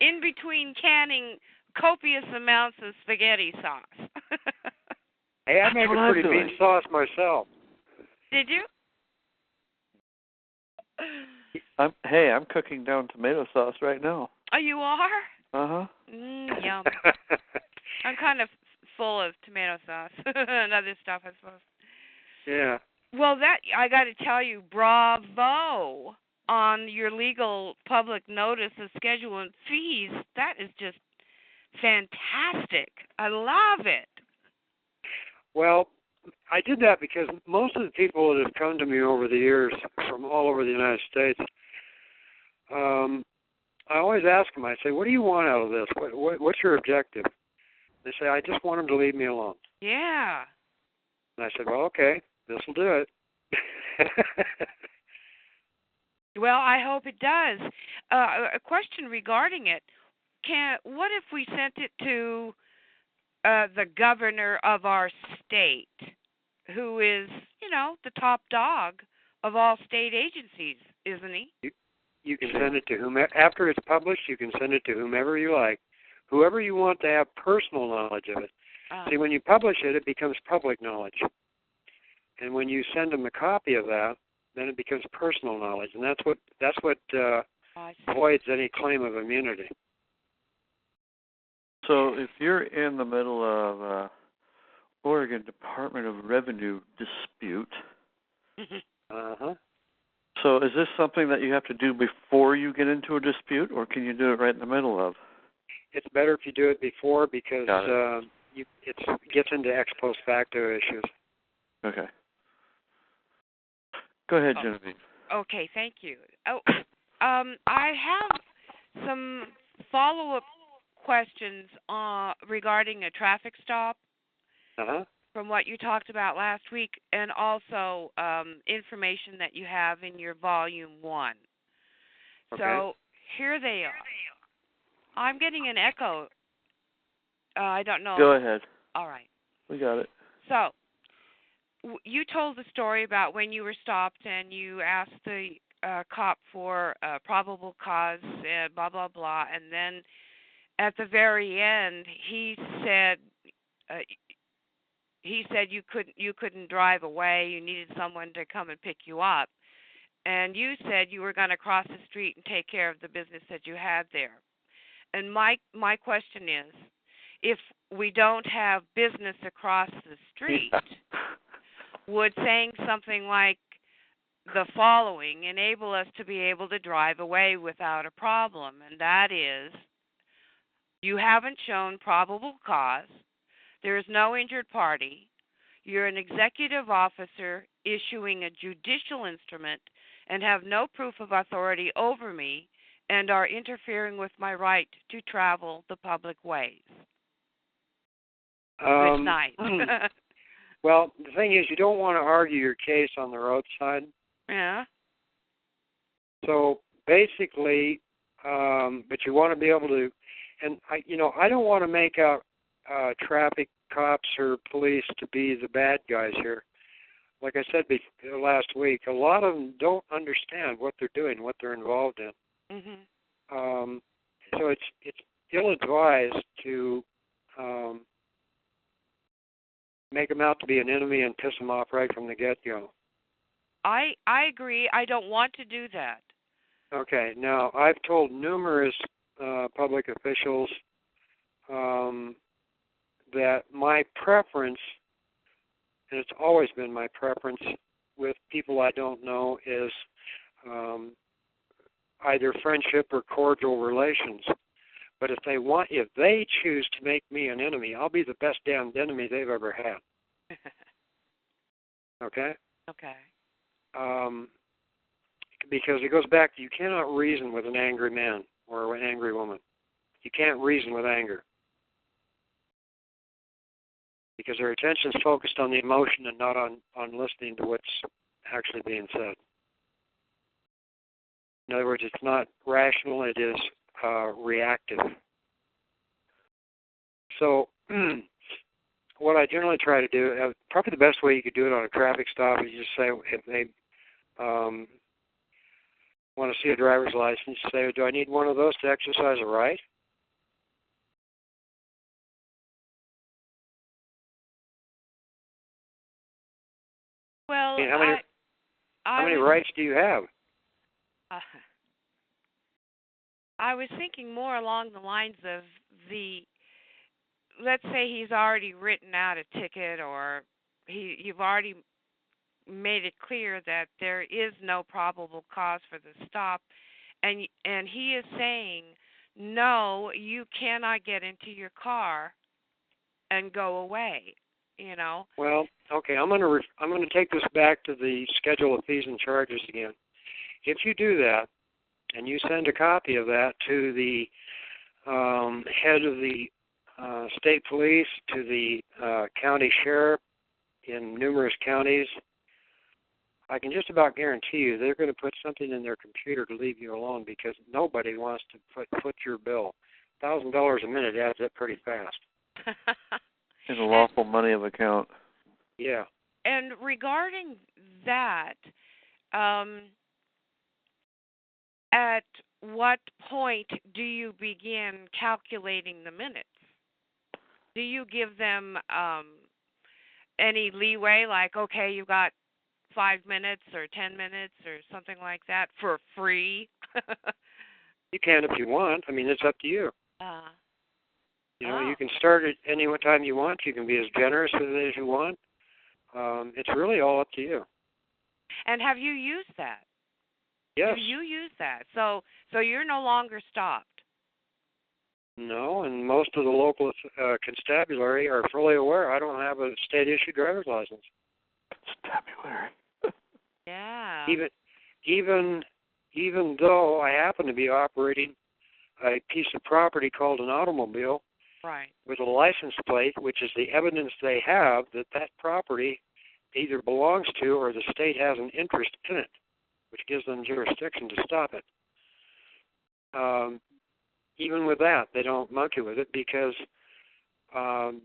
[SPEAKER 5] In between canning copious amounts of spaghetti sauce.
[SPEAKER 3] Hey, I make
[SPEAKER 1] what
[SPEAKER 3] a
[SPEAKER 1] I'm
[SPEAKER 3] pretty
[SPEAKER 1] doing.
[SPEAKER 3] mean sauce myself.
[SPEAKER 5] Did you?
[SPEAKER 1] I'm cooking down tomato sauce right now.
[SPEAKER 5] Oh, you are?
[SPEAKER 1] Uh-huh.
[SPEAKER 5] Yum. I'm kind of full of tomato sauce and other stuff, I suppose.
[SPEAKER 3] Yeah.
[SPEAKER 5] Well, that I got to tell you, bravo on your legal public notice of schedule and fees. That is just fantastic. I love it.
[SPEAKER 3] Well, I did that because most of the people that have come to me over the years from all over the United States, I always ask them, I say, what do you want out of this? What's your objective? They say, I just want them to leave me alone.
[SPEAKER 5] Yeah.
[SPEAKER 3] And I said, well, okay, this will do it.
[SPEAKER 5] Well, I hope it does. A question regarding it. What if we sent it to the governor of our state, who is, the top dog of all state agencies, isn't he?
[SPEAKER 3] You can send it to whomever. After it's published, you can send it to whomever you like, whoever you want to have personal knowledge of it. See, when you publish it, it becomes public knowledge. And when you send them a copy of that, then it becomes personal knowledge, and that's what voids any claim of immunity.
[SPEAKER 1] So if you're in the middle of Oregon Department of Revenue dispute, so is this something that you have to do before you get into a dispute, or can you do it right in the middle of?
[SPEAKER 3] It's better if you do it before because it gets into ex post facto issues.
[SPEAKER 1] Okay. Go ahead, Genevieve.
[SPEAKER 5] Okay, thank you. I have some follow-up questions regarding a traffic stop from what you talked about last week, and also information that you have in your Volume 1.
[SPEAKER 3] Okay.
[SPEAKER 5] So here they are. I'm getting an echo. I don't know.
[SPEAKER 1] Go ahead.
[SPEAKER 5] All right.
[SPEAKER 1] We got it.
[SPEAKER 5] So you told the story about when you were stopped and you asked the cop for probable cause, blah, blah, blah, and then at the very end he said you couldn't drive away, you needed someone to come and pick you up, and you said you were going to cross the street and take care of the business that you had there. And my question is, if we don't have business across the street, would saying something like the following enable us to be able to drive away without a problem? And that is, you haven't shown probable cause, there is no injured party, you're an executive officer issuing a judicial instrument and have no proof of authority over me and are interfering with my right to travel the public ways. Good night.
[SPEAKER 3] Well, the thing is, you don't want to argue your case on the roadside.
[SPEAKER 5] Yeah.
[SPEAKER 3] So basically, but you want to be able to, and I don't want to make out traffic cops or police to be the bad guys here. Like I said last week, a lot of them don't understand what they're doing, what they're involved in.
[SPEAKER 5] Mm-hmm.
[SPEAKER 3] So it's ill-advised to make them out to be an enemy and piss them off right from the get-go.
[SPEAKER 5] I agree. I don't want to do that.
[SPEAKER 3] Okay. Now, I've told numerous public officials that my preference, and it's always been my preference with people I don't know, is either friendship or cordial relations. But if they choose to make me an enemy, I'll be the best damned enemy they've ever had. Okay?
[SPEAKER 5] Okay.
[SPEAKER 3] Because it goes back to, you cannot reason with an angry man or an angry woman. You can't reason with anger. Because their attention is focused on the emotion and not on listening to what's actually being said. In other words, it's not rational, it is reactive. So what I generally try to do, probably the best way you could do it on a traffic stop is just say, if they want to see a driver's license, say, do I need one of those to exercise a right?
[SPEAKER 5] Well,
[SPEAKER 3] I mean, how many rights do you have?
[SPEAKER 5] I was thinking more along the lines of let's say he's already written out a ticket, or you've already made it clear that there is no probable cause for the stop, and he is saying, no, you cannot get into your car and go away. You know.
[SPEAKER 3] Well, okay, I'm going to take this back to the schedule of fees and charges again. If you do that, and you send a copy of that to the head of the state police, to the county sheriff in numerous counties, I can just about guarantee you they're going to put something in their computer to leave you alone, because nobody wants to foot your bill. $1,000 a minute adds up pretty fast.
[SPEAKER 1] In a lawful money of account.
[SPEAKER 3] Yeah.
[SPEAKER 5] And regarding that, at what point do you begin calculating the minutes? Do you give them any leeway, like, okay, you've got 5 minutes or 10 minutes or something like that for free?
[SPEAKER 3] You can if you want. I mean, it's up to you. You can start at any time you want. You can be as generous with it as you want. It's really all up to you.
[SPEAKER 5] And have you used that?
[SPEAKER 3] Yes.
[SPEAKER 5] Do you use that? So you're no longer stopped?
[SPEAKER 3] No, and most of the local constabulary are fully aware I don't have a state-issued driver's license.
[SPEAKER 1] Constabulary.
[SPEAKER 5] Yeah.
[SPEAKER 3] Even though I happen to be operating a piece of property called an automobile,
[SPEAKER 5] right,
[SPEAKER 3] with a license plate, which is the evidence they have that property either belongs to or the state has an interest in it, which gives them jurisdiction to stop it. Even with that, they don't monkey with it, because I'm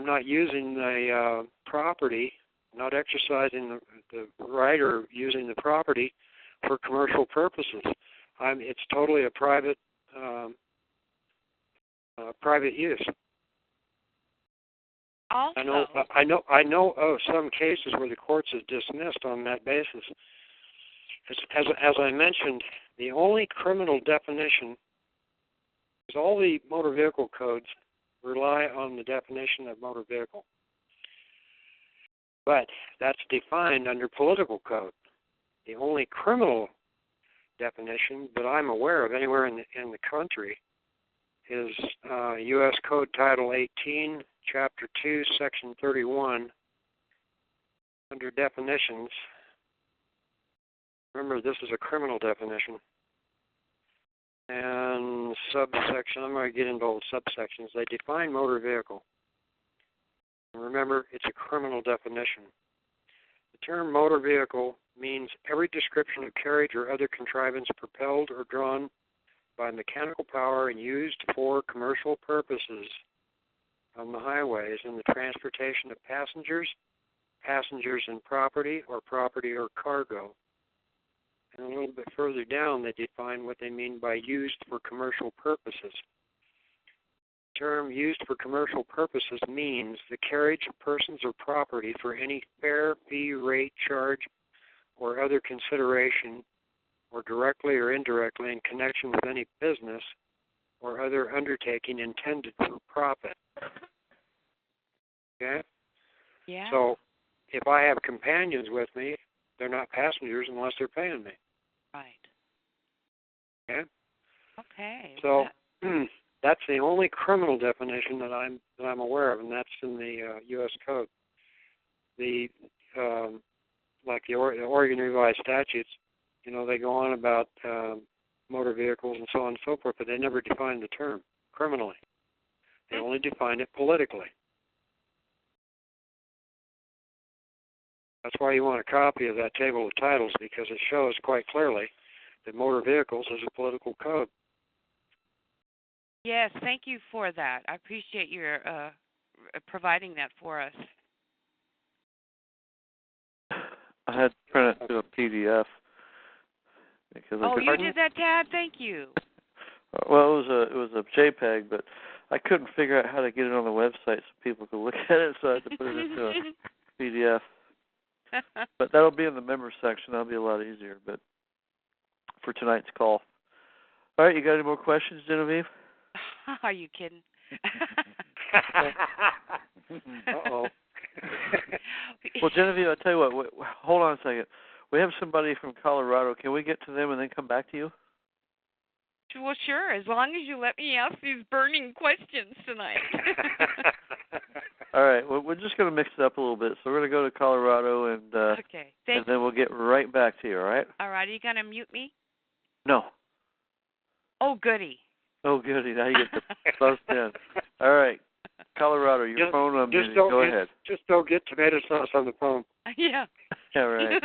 [SPEAKER 3] not using the property, not exercising the right or using the property for commercial purposes. It's totally a private use.
[SPEAKER 5] Also,
[SPEAKER 3] I know of some cases where the courts have dismissed on that basis. As I mentioned, the only criminal definition is all the motor vehicle codes rely on the definition of motor vehicle. But that's defined under political code. The only criminal definition that I'm aware of anywhere in the country is U.S. Code Title 18, Chapter 2, Section 31, under definitions. Remember, this is a criminal definition. And subsection, I'm going to get into all the subsections. They define motor vehicle. And remember, it's a criminal definition. The term motor vehicle means every description of carriage or other contrivance propelled or drawn by mechanical power and used for commercial purposes on the highways in the transportation of passengers and property or cargo. And a little bit further down, they define what they mean by used for commercial purposes. The term used for commercial purposes means the carriage of persons or property for any fare, fee, rate, charge, or other consideration or directly or indirectly in connection with any business or other undertaking intended for profit. Okay?
[SPEAKER 5] Yeah.
[SPEAKER 3] So if I have companions with me, they're not passengers unless they're paying me.
[SPEAKER 5] Right.
[SPEAKER 3] Okay?
[SPEAKER 5] Okay.
[SPEAKER 3] So that's the only criminal definition that I'm aware of, and that's in the U.S. Code. The like the Oregon Revised Statutes, they go on about motor vehicles and so on and so forth, but they never define the term criminally. They only define it politically. That's why you want a copy of that table of titles, because it shows quite clearly that motor vehicles is a political code.
[SPEAKER 5] Yes, thank you for that. I appreciate your providing that for us.
[SPEAKER 1] I had to print it to a PDF. Because
[SPEAKER 5] you did that, Tad? Thank you.
[SPEAKER 1] Well, it was a JPEG, but I couldn't figure out how to get it on the website so people could look at it, so I had to put it into a PDF. But that'll be in the member section. That'll be a lot easier. But for tonight's call, all right. You got any more questions, Genevieve?
[SPEAKER 5] Are you kidding?
[SPEAKER 3] Uh-oh.
[SPEAKER 1] Well, Genevieve, I'll tell you what. Hold on a second. We have somebody from Colorado. Can we get to them and then come back to you?
[SPEAKER 5] Well, sure, as long as you let me ask these burning questions tonight.
[SPEAKER 1] All right. Well, we're just going to mix it up a little bit. So we're going to go to Colorado, and
[SPEAKER 5] okay.
[SPEAKER 1] and then we'll get right back to you, all right?
[SPEAKER 5] All right. Are you going to mute me?
[SPEAKER 1] No.
[SPEAKER 5] Oh, goody.
[SPEAKER 1] Oh, goody. Now you get the buzz in. All right. Colorado, your phone unmuted. Go ahead.
[SPEAKER 3] Just don't get tomato sauce on the phone.
[SPEAKER 5] Yeah.
[SPEAKER 1] Yeah, right.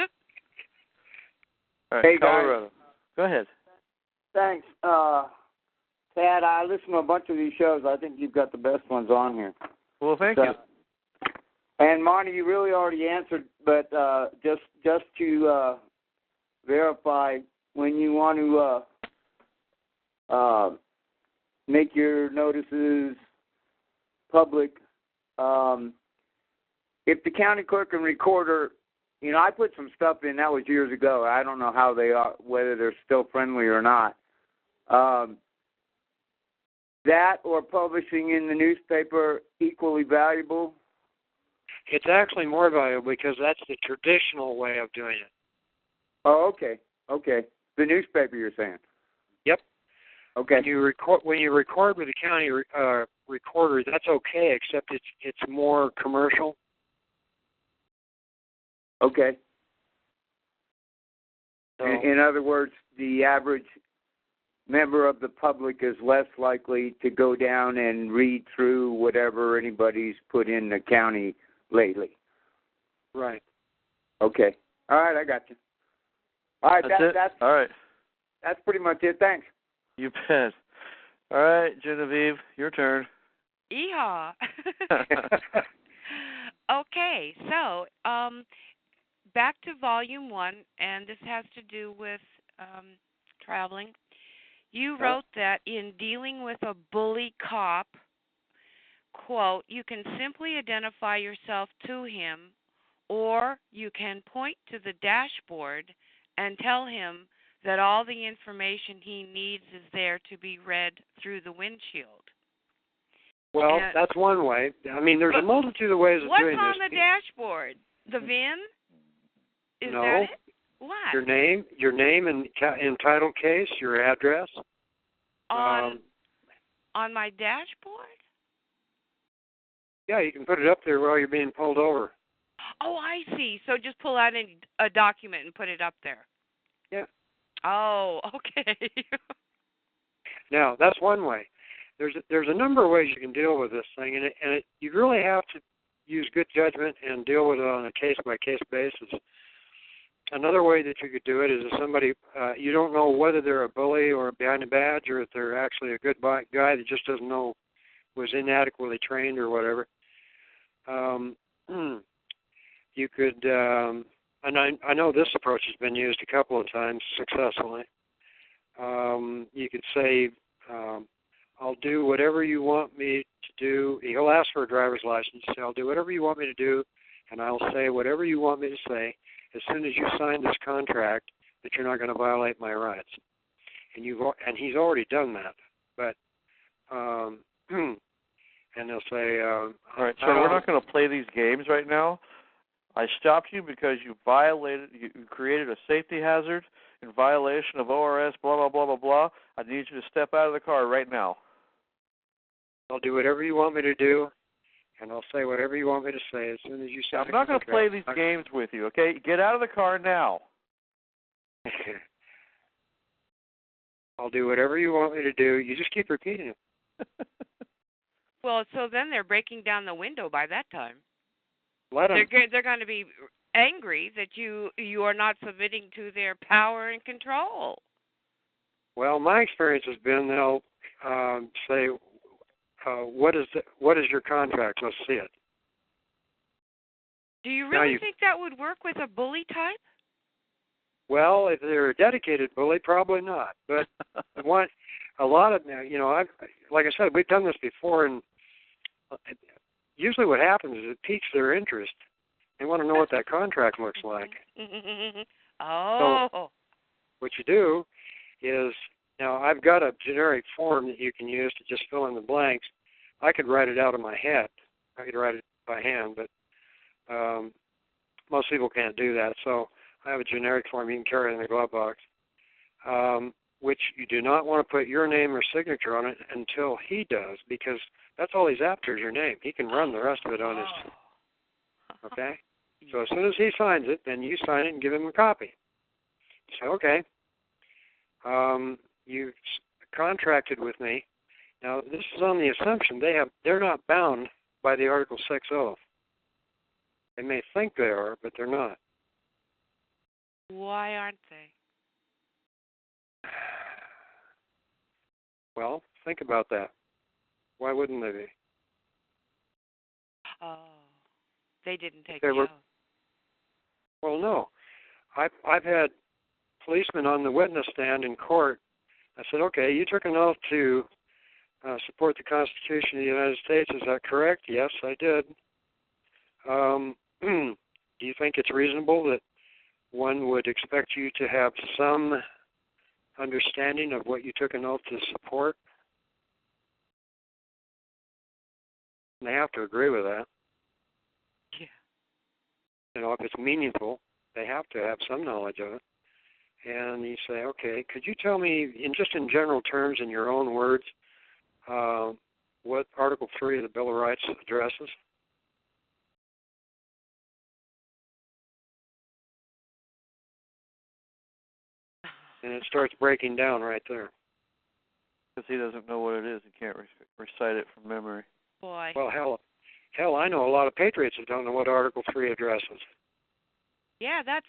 [SPEAKER 1] All right,
[SPEAKER 6] Hey,
[SPEAKER 1] Colorado.
[SPEAKER 6] guys.
[SPEAKER 1] Go ahead.
[SPEAKER 6] Thanks. Tad, I listen to a bunch of these shows. I think you've got the best ones on here.
[SPEAKER 1] Well, thank you.
[SPEAKER 6] And Monty, you really already answered, but just to verify, when you want to make your notices public, if the county clerk and recorder, I put some stuff in, that was years ago. I don't know how they are, whether they're still friendly or not. That or publishing in the newspaper equally valuable?
[SPEAKER 3] It's actually more valuable because that's the traditional way of doing it.
[SPEAKER 6] Oh, okay. Okay. The newspaper, you're saying?
[SPEAKER 3] Yep.
[SPEAKER 6] Okay.
[SPEAKER 3] When you record with the county recorder, that's okay, except it's more commercial.
[SPEAKER 6] Okay.
[SPEAKER 3] So,
[SPEAKER 6] in other words, the average member of the public is less likely to go down and read through whatever anybody's put in the county lately.
[SPEAKER 3] right.
[SPEAKER 6] Okay. All right, I got you. All right,
[SPEAKER 1] That's all right.
[SPEAKER 6] That's pretty much it. Thanks.
[SPEAKER 1] You bet. All right, Genevieve, your turn.
[SPEAKER 5] Yeehaw. Okay, so back to Volume 1, and this has to do with traveling. You wrote that in dealing with a bully cop, quote, you can simply identify yourself to him, or you can point to the dashboard and tell him that all the information he needs is there to be read through the windshield.
[SPEAKER 3] Well, that's one way. I mean, there's a multitude of ways of doing this.
[SPEAKER 5] What's on the dashboard? The VIN? Is
[SPEAKER 3] No.
[SPEAKER 5] that it? What?
[SPEAKER 3] Your name and title case, your address.
[SPEAKER 5] On my dashboard?
[SPEAKER 3] Yeah, you can put it up there while you're being pulled over.
[SPEAKER 5] Oh, I see. So just pull out a document and put it up there.
[SPEAKER 3] Yeah.
[SPEAKER 5] Oh, okay.
[SPEAKER 3] Now, that's one way. There's a number of ways you can deal with this thing, and you really have to use good judgment and deal with it on a case-by-case basis. Another way that you could do it is if somebody, you don't know whether they're a bully or behind a badge, or if they're actually a good guy that just doesn't know, was inadequately trained or whatever. You could, and I know this approach has been used a couple of times successfully. You could say, I'll do whatever you want me to do. He'll ask for a driver's license. Say, I'll do whatever you want me to do, and I'll say whatever you want me to say. As soon as you sign this contract, that you're not going to violate my rights. And he's already done that. But and they'll say,
[SPEAKER 1] all right, so we're not going to play these games right now. I stopped you because you created a safety hazard in violation of ORS, blah, blah, blah, blah, blah. I need you to step out of the car right now.
[SPEAKER 3] I'll do whatever you want me to do, and I'll say whatever you want me to say as soon as you say.
[SPEAKER 1] I'm not going to play these games with you, okay? Get out of the car now.
[SPEAKER 3] I'll do whatever you want me to do. You just keep repeating it.
[SPEAKER 5] Well, so then they're breaking down the window by that time.
[SPEAKER 3] Let them.
[SPEAKER 5] They're going to be angry that you are not submitting to their power and control.
[SPEAKER 3] Well, my experience has been they'll say, what is your contract? Let's see it.
[SPEAKER 5] Do you really think that would work with a bully type?
[SPEAKER 3] Well, if they're a dedicated bully, probably not. But a lot of them, like I said, we've done this before, and usually what happens is it piques their interest. They want to know what that contract looks like.
[SPEAKER 5] Oh.
[SPEAKER 3] So what you do is, now I've got a generic form that you can use to just fill in the blanks. I could write it out in my head. I could write it by hand, but most people can't do that. So I have a generic form you can carry in the glove box, which you do not want to put your name or signature on it until he does, because that's all he's after is your name. He can run the rest of it on his. Okay? So as soon as he signs it, then you sign it and give him a copy. You say, okay, you've contracted with me. Now, this is on the assumption they're not bound by the Article 6 oath. They may think they are, but they're not.
[SPEAKER 5] Why aren't they?
[SPEAKER 3] Well, think about that. Why wouldn't they be?
[SPEAKER 5] Oh, they didn't take the oath.
[SPEAKER 3] Well, no. I've had policemen on the witness stand in court. I said, okay, you took an oath to support the Constitution of the United States. Is that correct? Yes, I did. Do you think it's reasonable that one would expect you to have some understanding of what you took an oath to support? And they have to agree with that.
[SPEAKER 5] Yeah.
[SPEAKER 3] If it's meaningful, they have to have some knowledge of it. And you say, okay, could you tell me, in general terms, in your own words, what Article 3 of the Bill of Rights addresses? And it starts breaking down right there.
[SPEAKER 1] Because he doesn't know what it is. He can't recite it from memory.
[SPEAKER 5] Boy.
[SPEAKER 3] Well, hell, I know a lot of patriots that don't know what Article 3 addresses.
[SPEAKER 5] Yeah, that's...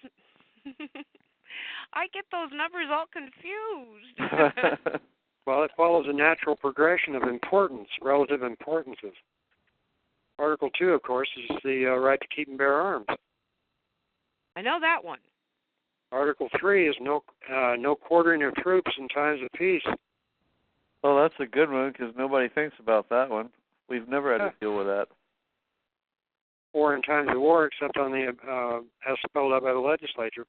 [SPEAKER 5] I get those numbers all confused.
[SPEAKER 3] Well, it follows a natural progression of importance, relative importances. Article 2, of course, is the right to keep and bear arms.
[SPEAKER 5] I know that one.
[SPEAKER 3] Article 3 is no quartering of troops in times of peace.
[SPEAKER 1] Well, that's a good one because nobody thinks about that one. We've never had to deal with that.
[SPEAKER 3] Or in times of war, except on the as spelled out by the legislature.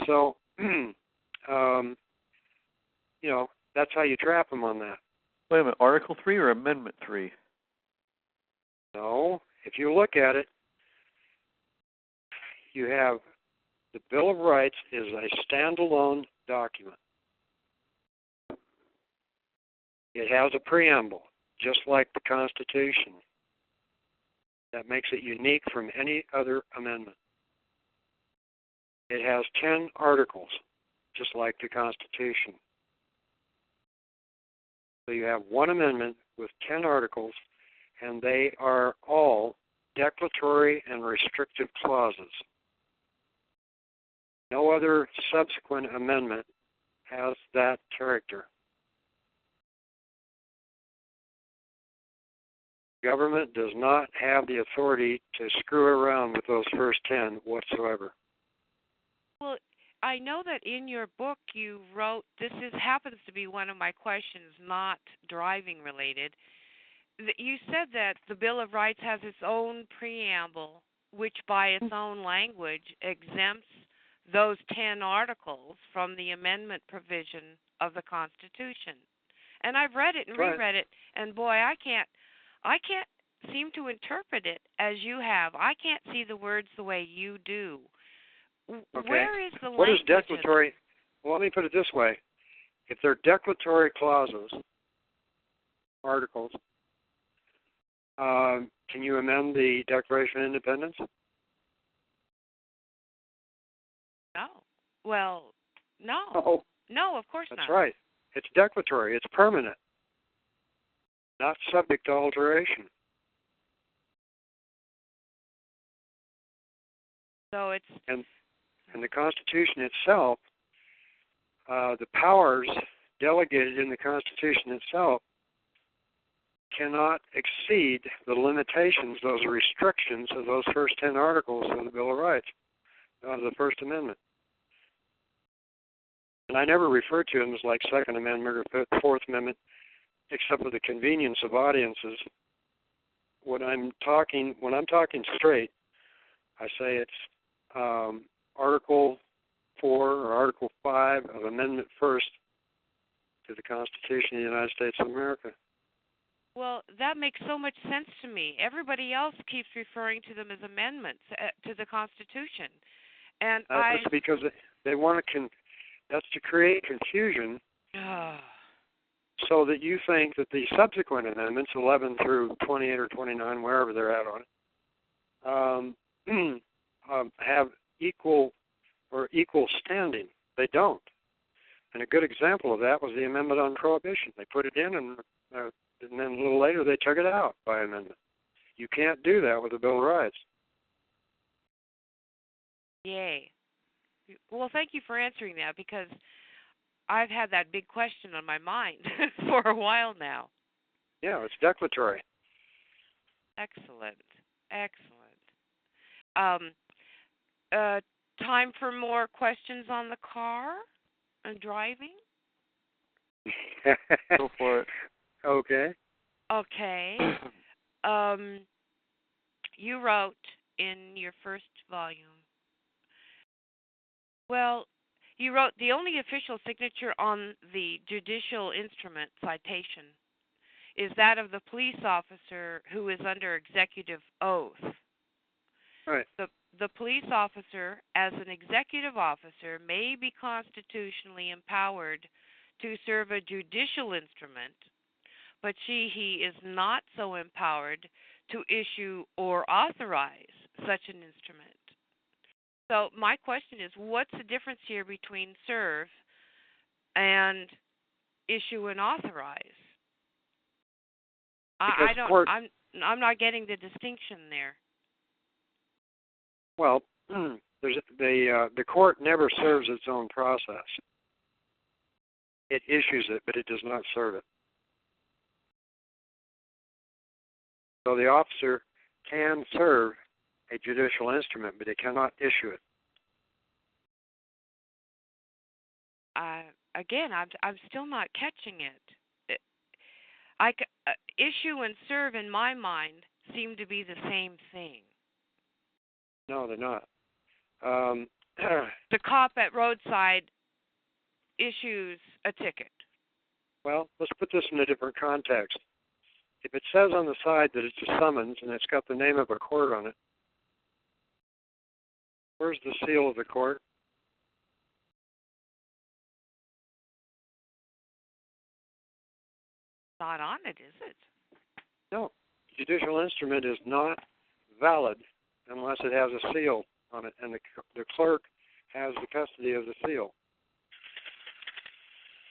[SPEAKER 3] So, that's how you trap them on that.
[SPEAKER 1] Wait a minute, Article 3 or Amendment 3?
[SPEAKER 3] No, if you look at it, you have the Bill of Rights is a standalone document. It has a preamble, just like the Constitution. That makes it unique from any other amendment. It has 10 articles, just like the Constitution. So you have one amendment with 10 articles, and they are all declaratory and restrictive clauses. No other subsequent amendment has that character. Government does not have the authority to screw around with those first 10 whatsoever.
[SPEAKER 5] Well, I know that in your book you wrote, happens to be one of my questions, not driving related. You said that the Bill of Rights has its own preamble, which by its own language exempts those 10 articles from the amendment provision of the Constitution. And I've read it and reread it, and boy, I can't seem to interpret it as you have. I can't see the words the way you do.
[SPEAKER 3] Okay.
[SPEAKER 5] Where is the
[SPEAKER 3] What is
[SPEAKER 5] language?
[SPEAKER 3] declaratory? Well, let me put it this way. If they're declaratory clauses, articles, can you amend the Declaration of Independence?
[SPEAKER 5] No. Well, no.
[SPEAKER 3] Oh,
[SPEAKER 5] No, of course
[SPEAKER 3] that's
[SPEAKER 5] not.
[SPEAKER 3] right. It's declaratory. It's permanent, not subject to alteration.
[SPEAKER 5] So it's
[SPEAKER 3] And the Constitution itself, the powers delegated in the Constitution itself cannot exceed the limitations, those restrictions of those first 10 articles of the Bill of Rights, of the First Amendment. And I never refer to them as like Second Amendment or Fourth Amendment, except for the convenience of audiences. When I'm talking straight, I say it's Article 4 or Article 5 of Amendment First to the Constitution of the United States of America.
[SPEAKER 5] well, that makes so much sense to me. Everybody else keeps referring to them as amendments to the Constitution, and
[SPEAKER 3] That's because they want to. That's to create confusion, so that you think that the subsequent amendments, 11 through 28 or 29, wherever they're at on it, have equal standing. They don't. And a good example of that was the amendment on prohibition. They put it in, and then a little later they took it out by amendment. You can't do that with the Bill of Rights.
[SPEAKER 5] Yay. Well, thank you for answering that, because I've had that big question on my mind for a while now.
[SPEAKER 3] Yeah, it's declaratory.
[SPEAKER 5] Excellent. Time for more questions on the car and driving?
[SPEAKER 1] Go for it.
[SPEAKER 3] Okay.
[SPEAKER 5] Okay. You wrote in your first volume, well, you wrote the only official signature on the judicial instrument citation is that of the police officer who is under executive oath.
[SPEAKER 3] Right.
[SPEAKER 5] The police officer, as an executive officer, may be constitutionally empowered to serve a judicial instrument, but he is not so empowered to issue or authorize such an instrument. So my question is, what's the difference here between serve and issue and authorize? I'm not getting the distinction there.
[SPEAKER 3] Well, the court never serves its own process. It issues it, but it does not serve it. So the officer can serve a judicial instrument, but it cannot issue it.
[SPEAKER 5] Again, I'm still not catching it. Issue and serve, in my mind, seem to be the same thing.
[SPEAKER 3] No, they're not.
[SPEAKER 5] The cop at roadside issues a ticket.
[SPEAKER 3] Well, let's put this in a different context. If it says on the side that it's a summons and it's got the name of a court on it, where's the seal of the court?
[SPEAKER 5] Not on it, is it?
[SPEAKER 3] No. Judicial instrument is not valid unless it has a seal on it, and the clerk has the custody of the seal.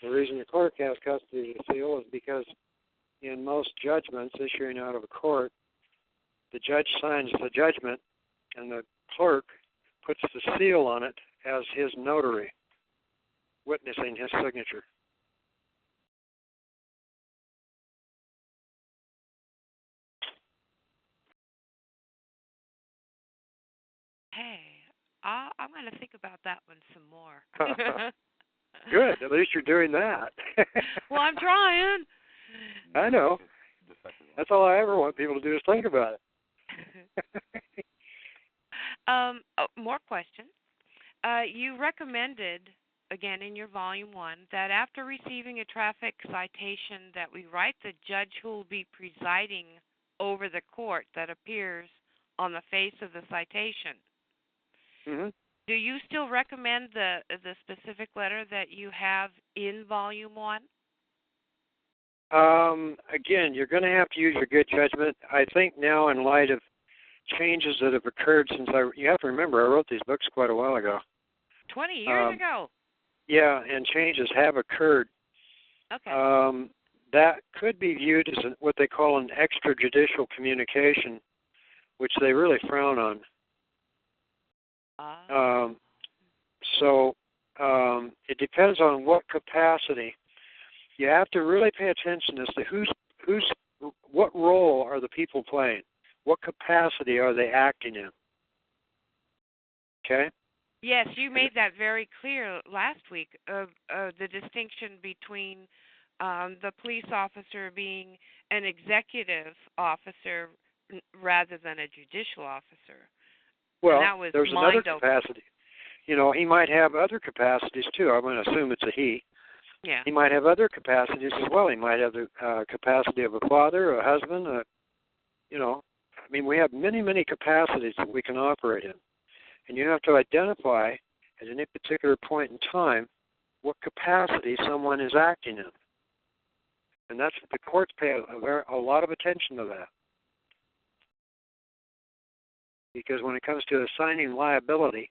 [SPEAKER 3] The reason the clerk has custody of the seal is because in most judgments issuing out of a court, the judge signs the judgment, and the clerk puts the seal on it as his notary, witnessing his signature.
[SPEAKER 5] Hey, I'm going to think about that one some more.
[SPEAKER 3] Good. At least you're doing that.
[SPEAKER 5] Well, I'm trying.
[SPEAKER 3] I know. That's all I ever want people to do is think about it.
[SPEAKER 5] More questions. You recommended, again in your Volume 1, that after receiving a traffic citation that we write the judge who will be presiding over the court that appears on the face of the citation.
[SPEAKER 3] Mm-hmm.
[SPEAKER 5] Do you still recommend the specific letter that you have in Volume 1?
[SPEAKER 3] Again, you're going to have to use your good judgment. I think now, in light of changes that have occurred since you have to remember, I wrote these books quite a while ago.
[SPEAKER 5] 20 years ago.
[SPEAKER 3] Yeah, and changes have occurred.
[SPEAKER 5] Okay.
[SPEAKER 3] That could be viewed as what they call an extrajudicial communication, which they really frown on. So it depends on what capacity. You have to really pay attention as to what role are the people playing? What capacity are they acting in? Okay?
[SPEAKER 5] Yes, you made that very clear last week, of the distinction between the police officer being an executive officer rather than a judicial officer.
[SPEAKER 3] Well,
[SPEAKER 5] that was
[SPEAKER 3] there's another capacity. You know, he might have other capacities too. I'm going to assume it's a he.
[SPEAKER 5] Yeah.
[SPEAKER 3] He might have other capacities as well. He might have the capacity of a father, a husband. I mean, we have many, many capacities that we can operate in. And you have to identify at any particular point in time what capacity someone is acting in. And that's what the courts pay a lot of attention to that. Because when it comes to assigning liability,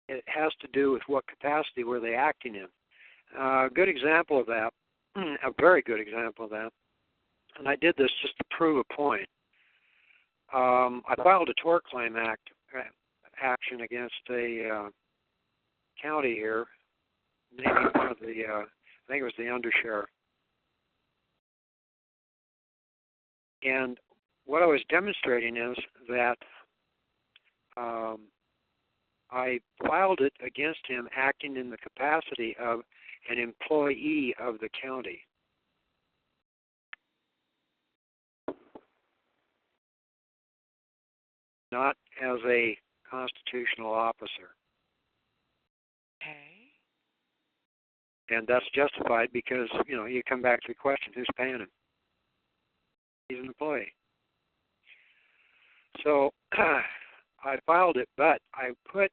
[SPEAKER 3] it has to do with what capacity were they acting in. A good example of that, a very good example of that, and I did this just to prove a point. I filed a tort claim action against a county here, maybe one of the, I think it was the undersheriff. And what I was demonstrating is that I filed it against him acting in the capacity of an employee of the county. Not as a constitutional officer.
[SPEAKER 5] Okay.
[SPEAKER 3] And that's justified because, you come back to the question, who's paying him? He's an employee. So I filed it, but I put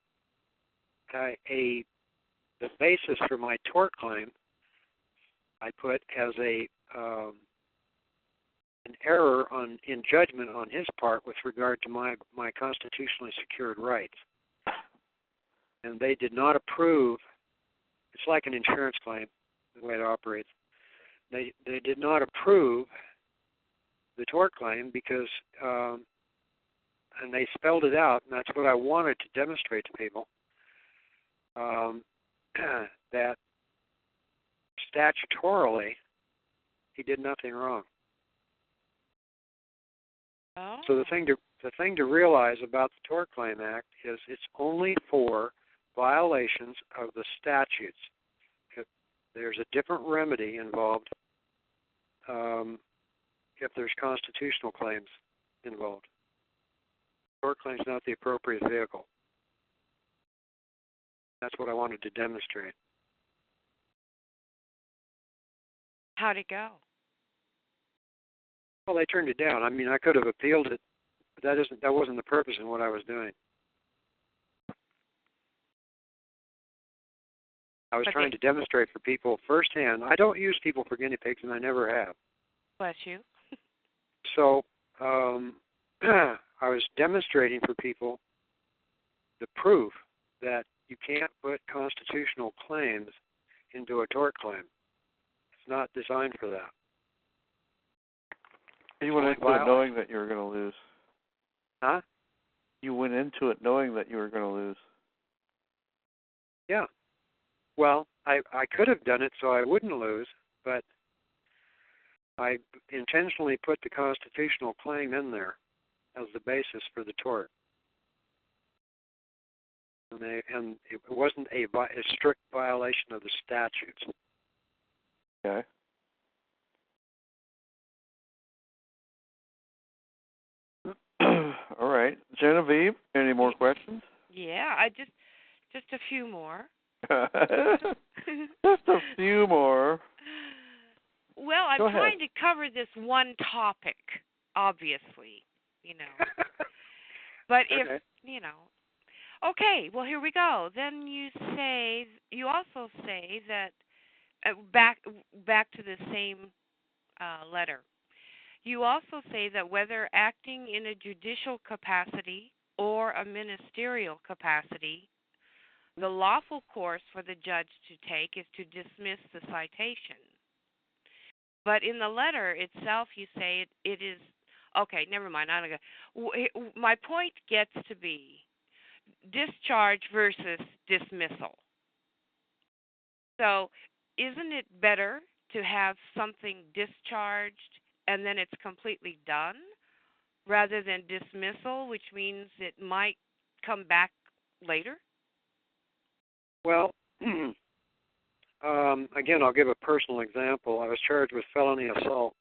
[SPEAKER 3] the basis for my tort claim, I put as an error in judgment on his part with regard to my constitutionally secured rights. And they did not approve. It's like an insurance claim, the way it operates. They did not approve the tort claim because, and they spelled it out, and that's what I wanted to demonstrate to people, that statutorily he did nothing wrong.
[SPEAKER 5] Oh.
[SPEAKER 3] So the thing to realize about the Tort Claim Act is it's only for violations of the statutes. There's a different remedy involved if there's constitutional claims involved. Tort claim is not the appropriate vehicle. That's what I wanted to demonstrate.
[SPEAKER 5] How'd it go?
[SPEAKER 3] Well, they turned it down. I mean, I could have appealed it, but that wasn't the purpose in what I was doing. I was trying to demonstrate for people firsthand. I don't use people for guinea pigs, and I never have.
[SPEAKER 5] Bless you.
[SPEAKER 3] So I was demonstrating for people the proof that you can't put constitutional claims into a tort claim. It's not designed for that.
[SPEAKER 1] You went into it knowing that you were going to lose.
[SPEAKER 3] Huh?
[SPEAKER 1] You went into it knowing that you were going to lose.
[SPEAKER 3] Yeah. Well, I could have done it so I wouldn't lose, but I intentionally put the constitutional claim in there as the basis for the tort. And it wasn't a strict violation of the statutes.
[SPEAKER 1] Okay. All right. Genevieve, any more questions?
[SPEAKER 5] Yeah, Just a few more.
[SPEAKER 1] Just a few more.
[SPEAKER 5] Well, I'm trying to cover this one topic, obviously, But if, okay, well, here we go. Then you also say that, back to the same letter, you also say that whether acting in a judicial capacity or a ministerial capacity, the lawful course for the judge to take is to dismiss the citation. But in the letter itself, you say it is, okay, never mind. My point gets to be discharge versus dismissal. So isn't it better to have something discharged and then it's completely done rather than dismissal, which means it might come back later?
[SPEAKER 3] Well, again, I'll give a personal example. I was charged with felony assault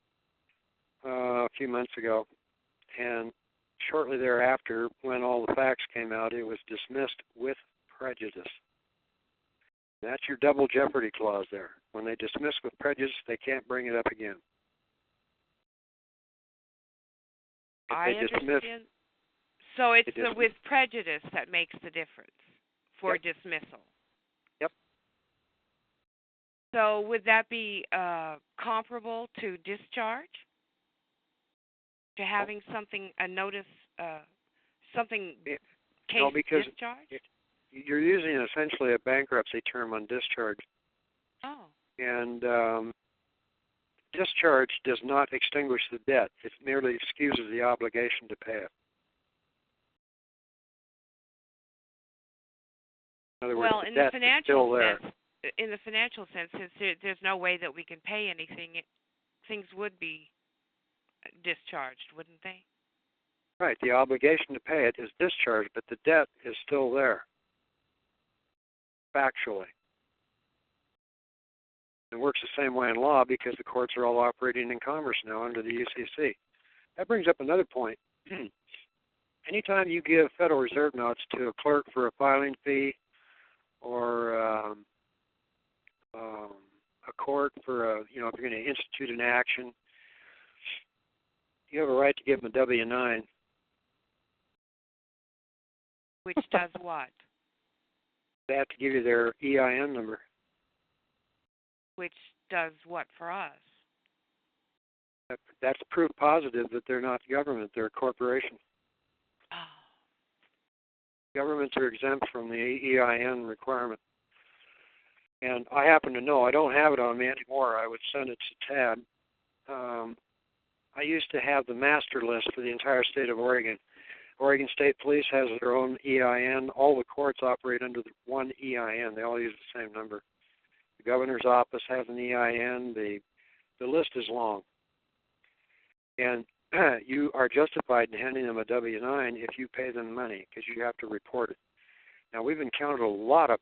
[SPEAKER 3] a few months ago, and shortly thereafter, when all the facts came out, it was dismissed with prejudice. That's your double jeopardy clause there. When they dismiss with prejudice, they can't bring it up again.
[SPEAKER 5] I understand. So it's the with prejudice that makes the difference for dismissal.
[SPEAKER 3] Yep.
[SPEAKER 5] So would that be comparable to discharge? To having something, a notice, something case discharge?
[SPEAKER 3] You're using essentially a bankruptcy term on discharge.
[SPEAKER 5] Oh.
[SPEAKER 3] And discharge does not extinguish the debt. It merely excuses the obligation to pay it. In other words,
[SPEAKER 5] well, in the financial sense, since there's no way that we can pay anything, things would be discharged, wouldn't they?
[SPEAKER 3] Right. The obligation to pay it is discharged, but the debt is still there, factually. It works the same way in law because the courts are all operating in commerce now under the UCC. That brings up another point. Anytime you give Federal Reserve notes to a clerk for a filing fee or a court for if you're going to institute an action, you have a right to give them a W-9.
[SPEAKER 5] Which does what?
[SPEAKER 3] They have to give you their EIN number.
[SPEAKER 5] Which does what for us?
[SPEAKER 3] That's proof positive that they're not government, they're a corporation.
[SPEAKER 5] Oh.
[SPEAKER 3] Governments are exempt from the EIN requirement. And I happen to know, I don't have it on me anymore, I would send it to Tad. I used to have the master list for the entire state of Oregon. Oregon State Police has their own EIN. All the courts operate under one EIN. They all use the same number. The governor's office has an EIN. The list is long. And you are justified in handing them a W-9 if you pay them money because you have to report it. Now, we've encountered a lot of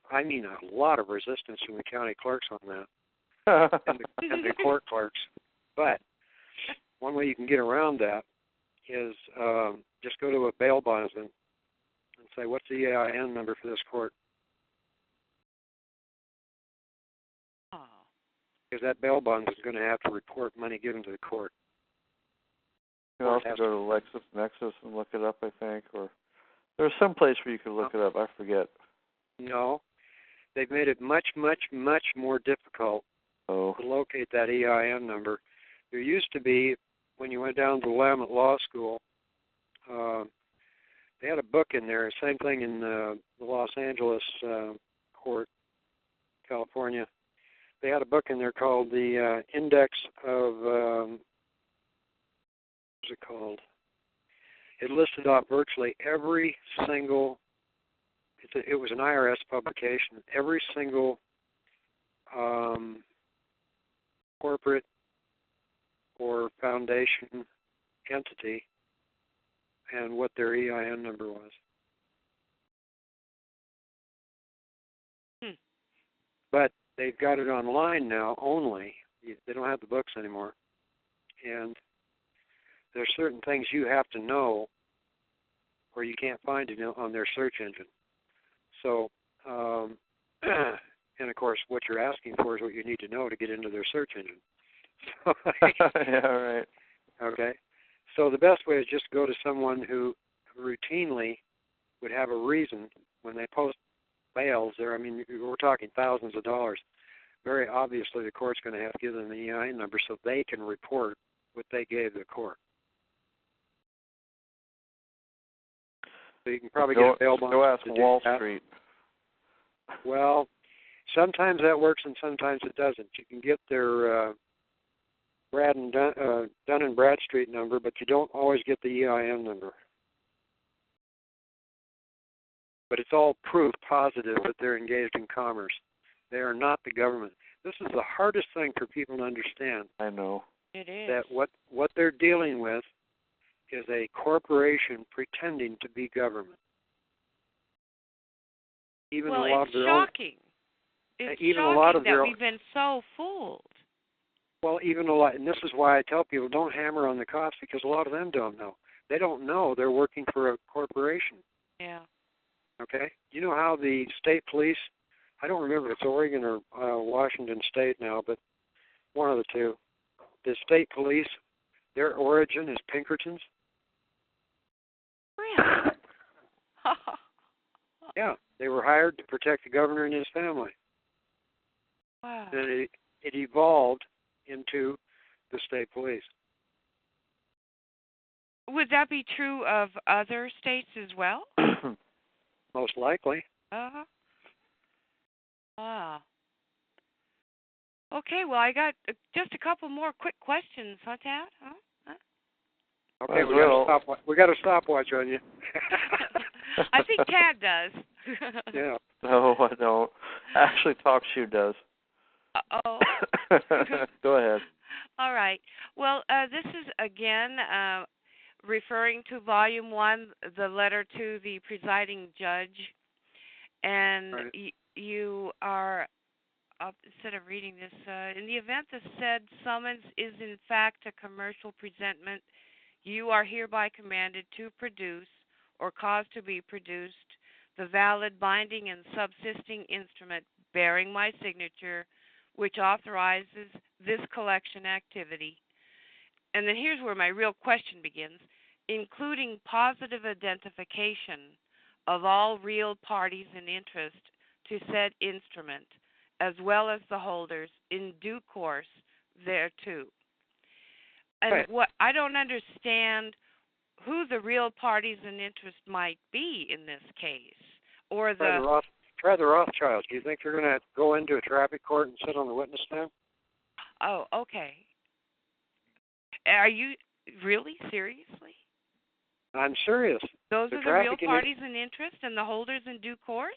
[SPEAKER 3] resistance from the county clerks on that and the court clerks. But one way you can get around that is just go to a bail bondsman and say, what's the EIN number for this court?
[SPEAKER 5] Oh.
[SPEAKER 3] Because that bail bondsman is going to have to report money given to the court.
[SPEAKER 1] You can also go to LexisNexis and look it up, I think, or there's some place where you can look it up. I forget.
[SPEAKER 3] No. They've made it much, much, much more difficult to locate that EIN number. There used to be, when you went down to Willamette Law School, they had a book in there, same thing in the Los Angeles court, California. They had a book in there called the Index of, what's it called? It listed off virtually every single, it was an IRS publication, every single corporate or foundation entity and what their EIN number was. But they've got it online now only. They don't have the books anymore. And there's certain things you have to know or you can't find it on their search engine. So And of course, what you're asking for is what you need to know to get into their search engine.
[SPEAKER 1] Yeah, right.
[SPEAKER 3] Okay. So the best way is just go to someone who routinely would have a reason when they post bails there. I mean, we're talking thousands of dollars. Very obviously, the court's going to have to give them the EIN number so they can report what they gave the court. So you can probably get a bail bond.
[SPEAKER 1] Go ask
[SPEAKER 3] to
[SPEAKER 1] Wall
[SPEAKER 3] do that.
[SPEAKER 1] Street.
[SPEAKER 3] Well, sometimes that works and sometimes it doesn't. You can get their Dun and Bradstreet number, but you don't always get the EIN number. But it's all proof positive that they're engaged in commerce. They are not the government. This is the hardest thing for people to understand.
[SPEAKER 1] I know.
[SPEAKER 5] It is.
[SPEAKER 3] That what they're dealing with is a corporation pretending to be government. Even
[SPEAKER 5] well,
[SPEAKER 3] a lot
[SPEAKER 5] it's
[SPEAKER 3] of their
[SPEAKER 5] shocking. It's
[SPEAKER 3] even
[SPEAKER 5] shocking
[SPEAKER 3] a lot of
[SPEAKER 5] that
[SPEAKER 3] their
[SPEAKER 5] we've been so fooled.
[SPEAKER 3] Well, even a lot, and this is why I tell people don't hammer on the cops because a lot of them don't know. They don't know they're working for a corporation.
[SPEAKER 5] Yeah.
[SPEAKER 3] Okay? You know how the state police, I don't remember if it's Oregon or Washington State now, but one of the two. The state police, their origin is Pinkertons.
[SPEAKER 5] Really?
[SPEAKER 3] Yeah, they were hired to protect the governor and his family.
[SPEAKER 5] Wow.
[SPEAKER 3] And it evolved into the state police.
[SPEAKER 5] Would that be true of other states as well?
[SPEAKER 3] Most likely.
[SPEAKER 5] Uh-huh. Ah. Okay, well, I got just a couple more quick questions, huh, Tad? Huh?
[SPEAKER 3] Okay, we got a stopwatch on you.
[SPEAKER 5] I think Tad does.
[SPEAKER 3] Yeah.
[SPEAKER 1] No, I don't. Actually, TalkShoe does.
[SPEAKER 5] Uh-oh.
[SPEAKER 1] Go ahead.
[SPEAKER 5] All right. Well, this is, again, referring to Volume 1, the letter to the presiding judge. And
[SPEAKER 3] right.
[SPEAKER 5] You are, instead of reading this, in the event the said summons is in fact a commercial presentment, you are hereby commanded to produce or cause to be produced the valid binding and subsisting instrument bearing my signature, which authorizes this collection activity. And then here's where my real question begins, including positive identification of all real parties in interest to said instrument, as well as the holders in due course thereto. And
[SPEAKER 3] right.
[SPEAKER 5] what I don't understand who the real parties in interest might be in this case, or
[SPEAKER 3] Try the Rothschilds. Do you think they're going to go into a traffic court and sit on the witness stand?
[SPEAKER 5] Oh, okay. Are you really seriously?
[SPEAKER 3] I'm serious.
[SPEAKER 5] Those are the real parties in interest and the holders in due course?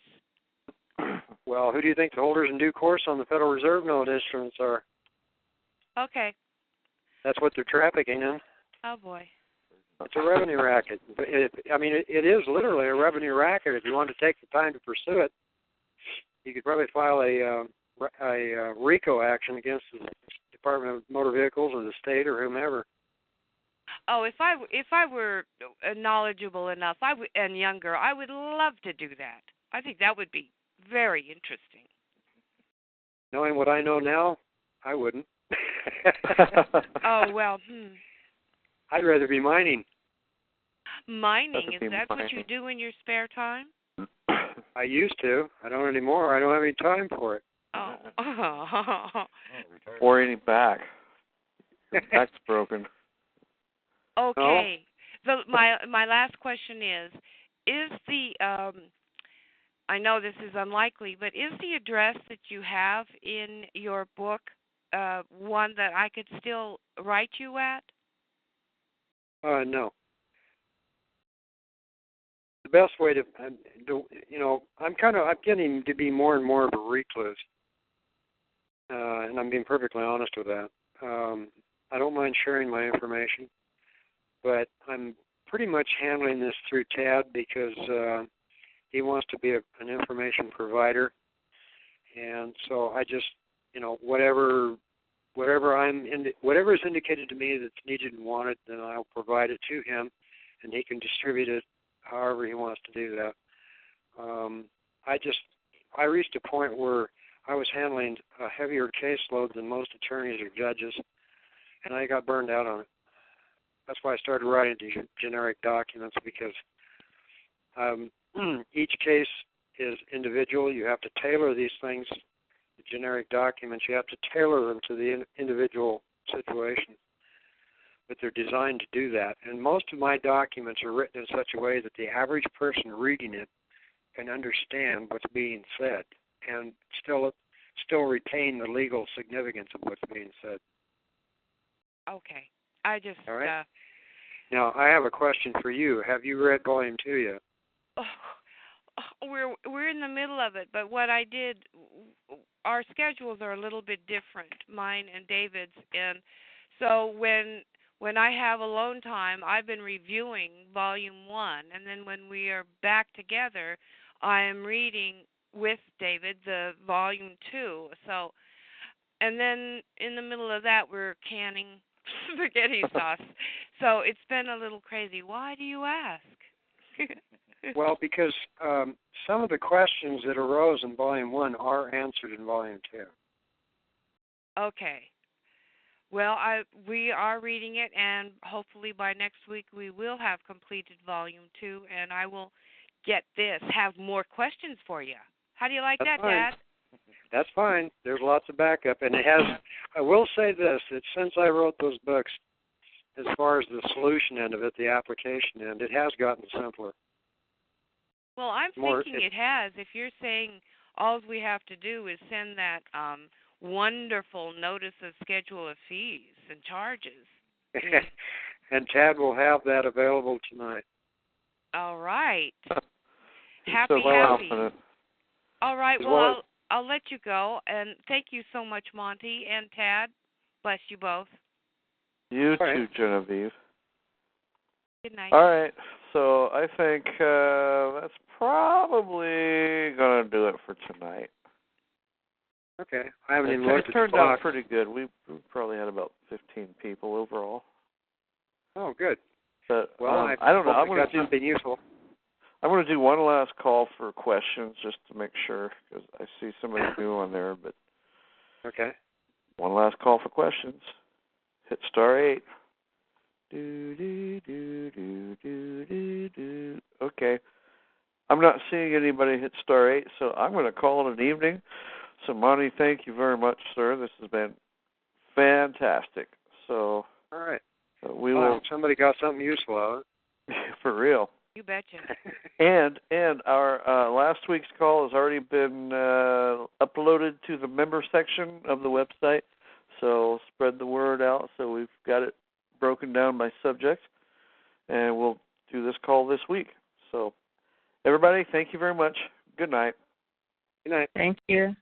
[SPEAKER 3] Well, who do you think the holders in due course on the Federal Reserve note instruments are?
[SPEAKER 5] Okay.
[SPEAKER 3] That's what they're trafficking in.
[SPEAKER 5] Oh, boy.
[SPEAKER 3] It's a revenue racket. It is literally a revenue racket. If you want to take the time to pursue it, you could probably file a RICO action against the Department of Motor Vehicles or the state or whomever.
[SPEAKER 5] Oh, if I were knowledgeable enough, and younger, I would love to do that. I think that would be very interesting.
[SPEAKER 3] Knowing what I know now, I wouldn't.
[SPEAKER 5] Oh, well,
[SPEAKER 3] I'd rather be mining.
[SPEAKER 5] Mining? Is that what you do in your spare time?
[SPEAKER 3] I used to. I don't anymore. I don't have any time for it.
[SPEAKER 5] Oh.
[SPEAKER 1] Or any back. Your back's broken.
[SPEAKER 5] Okay. So my last question is the I know this is unlikely, but is the address that you have in your book one that I could still write you at?
[SPEAKER 3] No. The best way to, I'm getting to be more and more of a recluse, and I'm being perfectly honest with that. I don't mind sharing my information, but I'm pretty much handling this through Tad because he wants to be an information provider, and so I just, whatever is indicated to me that's needed and wanted, then I'll provide it to him, and he can distribute it however he wants to do that. I reached a point where I was handling a heavier caseload than most attorneys or judges, and I got burned out on it. That's why I started writing these generic documents, because each case is individual. You have to tailor these things, the generic documents. You have to tailor them to the individual situation. But they're designed to do that. And most of my documents are written in such a way that the average person reading it can understand what's being said and still retain the legal significance of what's being said.
[SPEAKER 5] Okay. I just...
[SPEAKER 3] All right. Now, I have a question for you. Have you read Volume 2 yet?
[SPEAKER 5] We're in the middle of it, but what I did, our schedules are a little bit different, mine and David's, and so when I have alone time, I've been reviewing Volume 1, and then when we are back together, I am reading with David the Volume 2. So, and then in the middle of that, we're canning spaghetti sauce. So it's been a little crazy. Why do you ask?
[SPEAKER 3] Well, because some of the questions that arose in Volume 1 are answered in Volume 2.
[SPEAKER 5] Okay. Well, we are reading it, and hopefully by next week we will have completed Volume 2, and I will have more questions for you. How do you like that,
[SPEAKER 3] fine.
[SPEAKER 5] Dad?
[SPEAKER 3] That's fine. There's lots of backup, and it has. I will say this: that since I wrote those books, as far as the solution end of it, the application end, it has gotten simpler.
[SPEAKER 5] Well, I'm thinking it has. If you're saying all we have to do is send that wonderful notice of schedule of fees and charges.
[SPEAKER 3] And Tad will have that available tonight.
[SPEAKER 5] All right.
[SPEAKER 1] So
[SPEAKER 5] Happy.
[SPEAKER 1] Confident.
[SPEAKER 5] All right. Well, I'll let you go, and thank you so much, Monty and Tad. Bless you both.
[SPEAKER 1] You too, Genevieve.
[SPEAKER 5] Good night.
[SPEAKER 1] All right. So I think that's probably going to do it for tonight.
[SPEAKER 3] Okay. I haven't even looked at the clock.
[SPEAKER 1] It turned out pretty good. We probably had about 15 people overall.
[SPEAKER 3] Oh, good.
[SPEAKER 1] But,
[SPEAKER 3] well,
[SPEAKER 1] I don't know. I'm
[SPEAKER 3] going to do something useful.
[SPEAKER 1] I'm going to do one last call for questions just to make sure, because I see somebody new on there. But
[SPEAKER 3] okay.
[SPEAKER 1] One last call for questions. Hit *8. Okay. I'm not seeing anybody hit *8, so I'm going to call it an evening. So, Monty, thank you very much, sir. This has been fantastic. So,
[SPEAKER 3] all right.
[SPEAKER 1] We will.
[SPEAKER 3] Somebody got something useful out of it.
[SPEAKER 1] For real.
[SPEAKER 5] You betcha.
[SPEAKER 1] And our last week's call has already been uploaded to the member section of the website. So spread the word out. So we've got it broken down by subject, and we'll do this call this week. So, everybody, thank you very much. Good night.
[SPEAKER 3] Good night.
[SPEAKER 7] Thank you.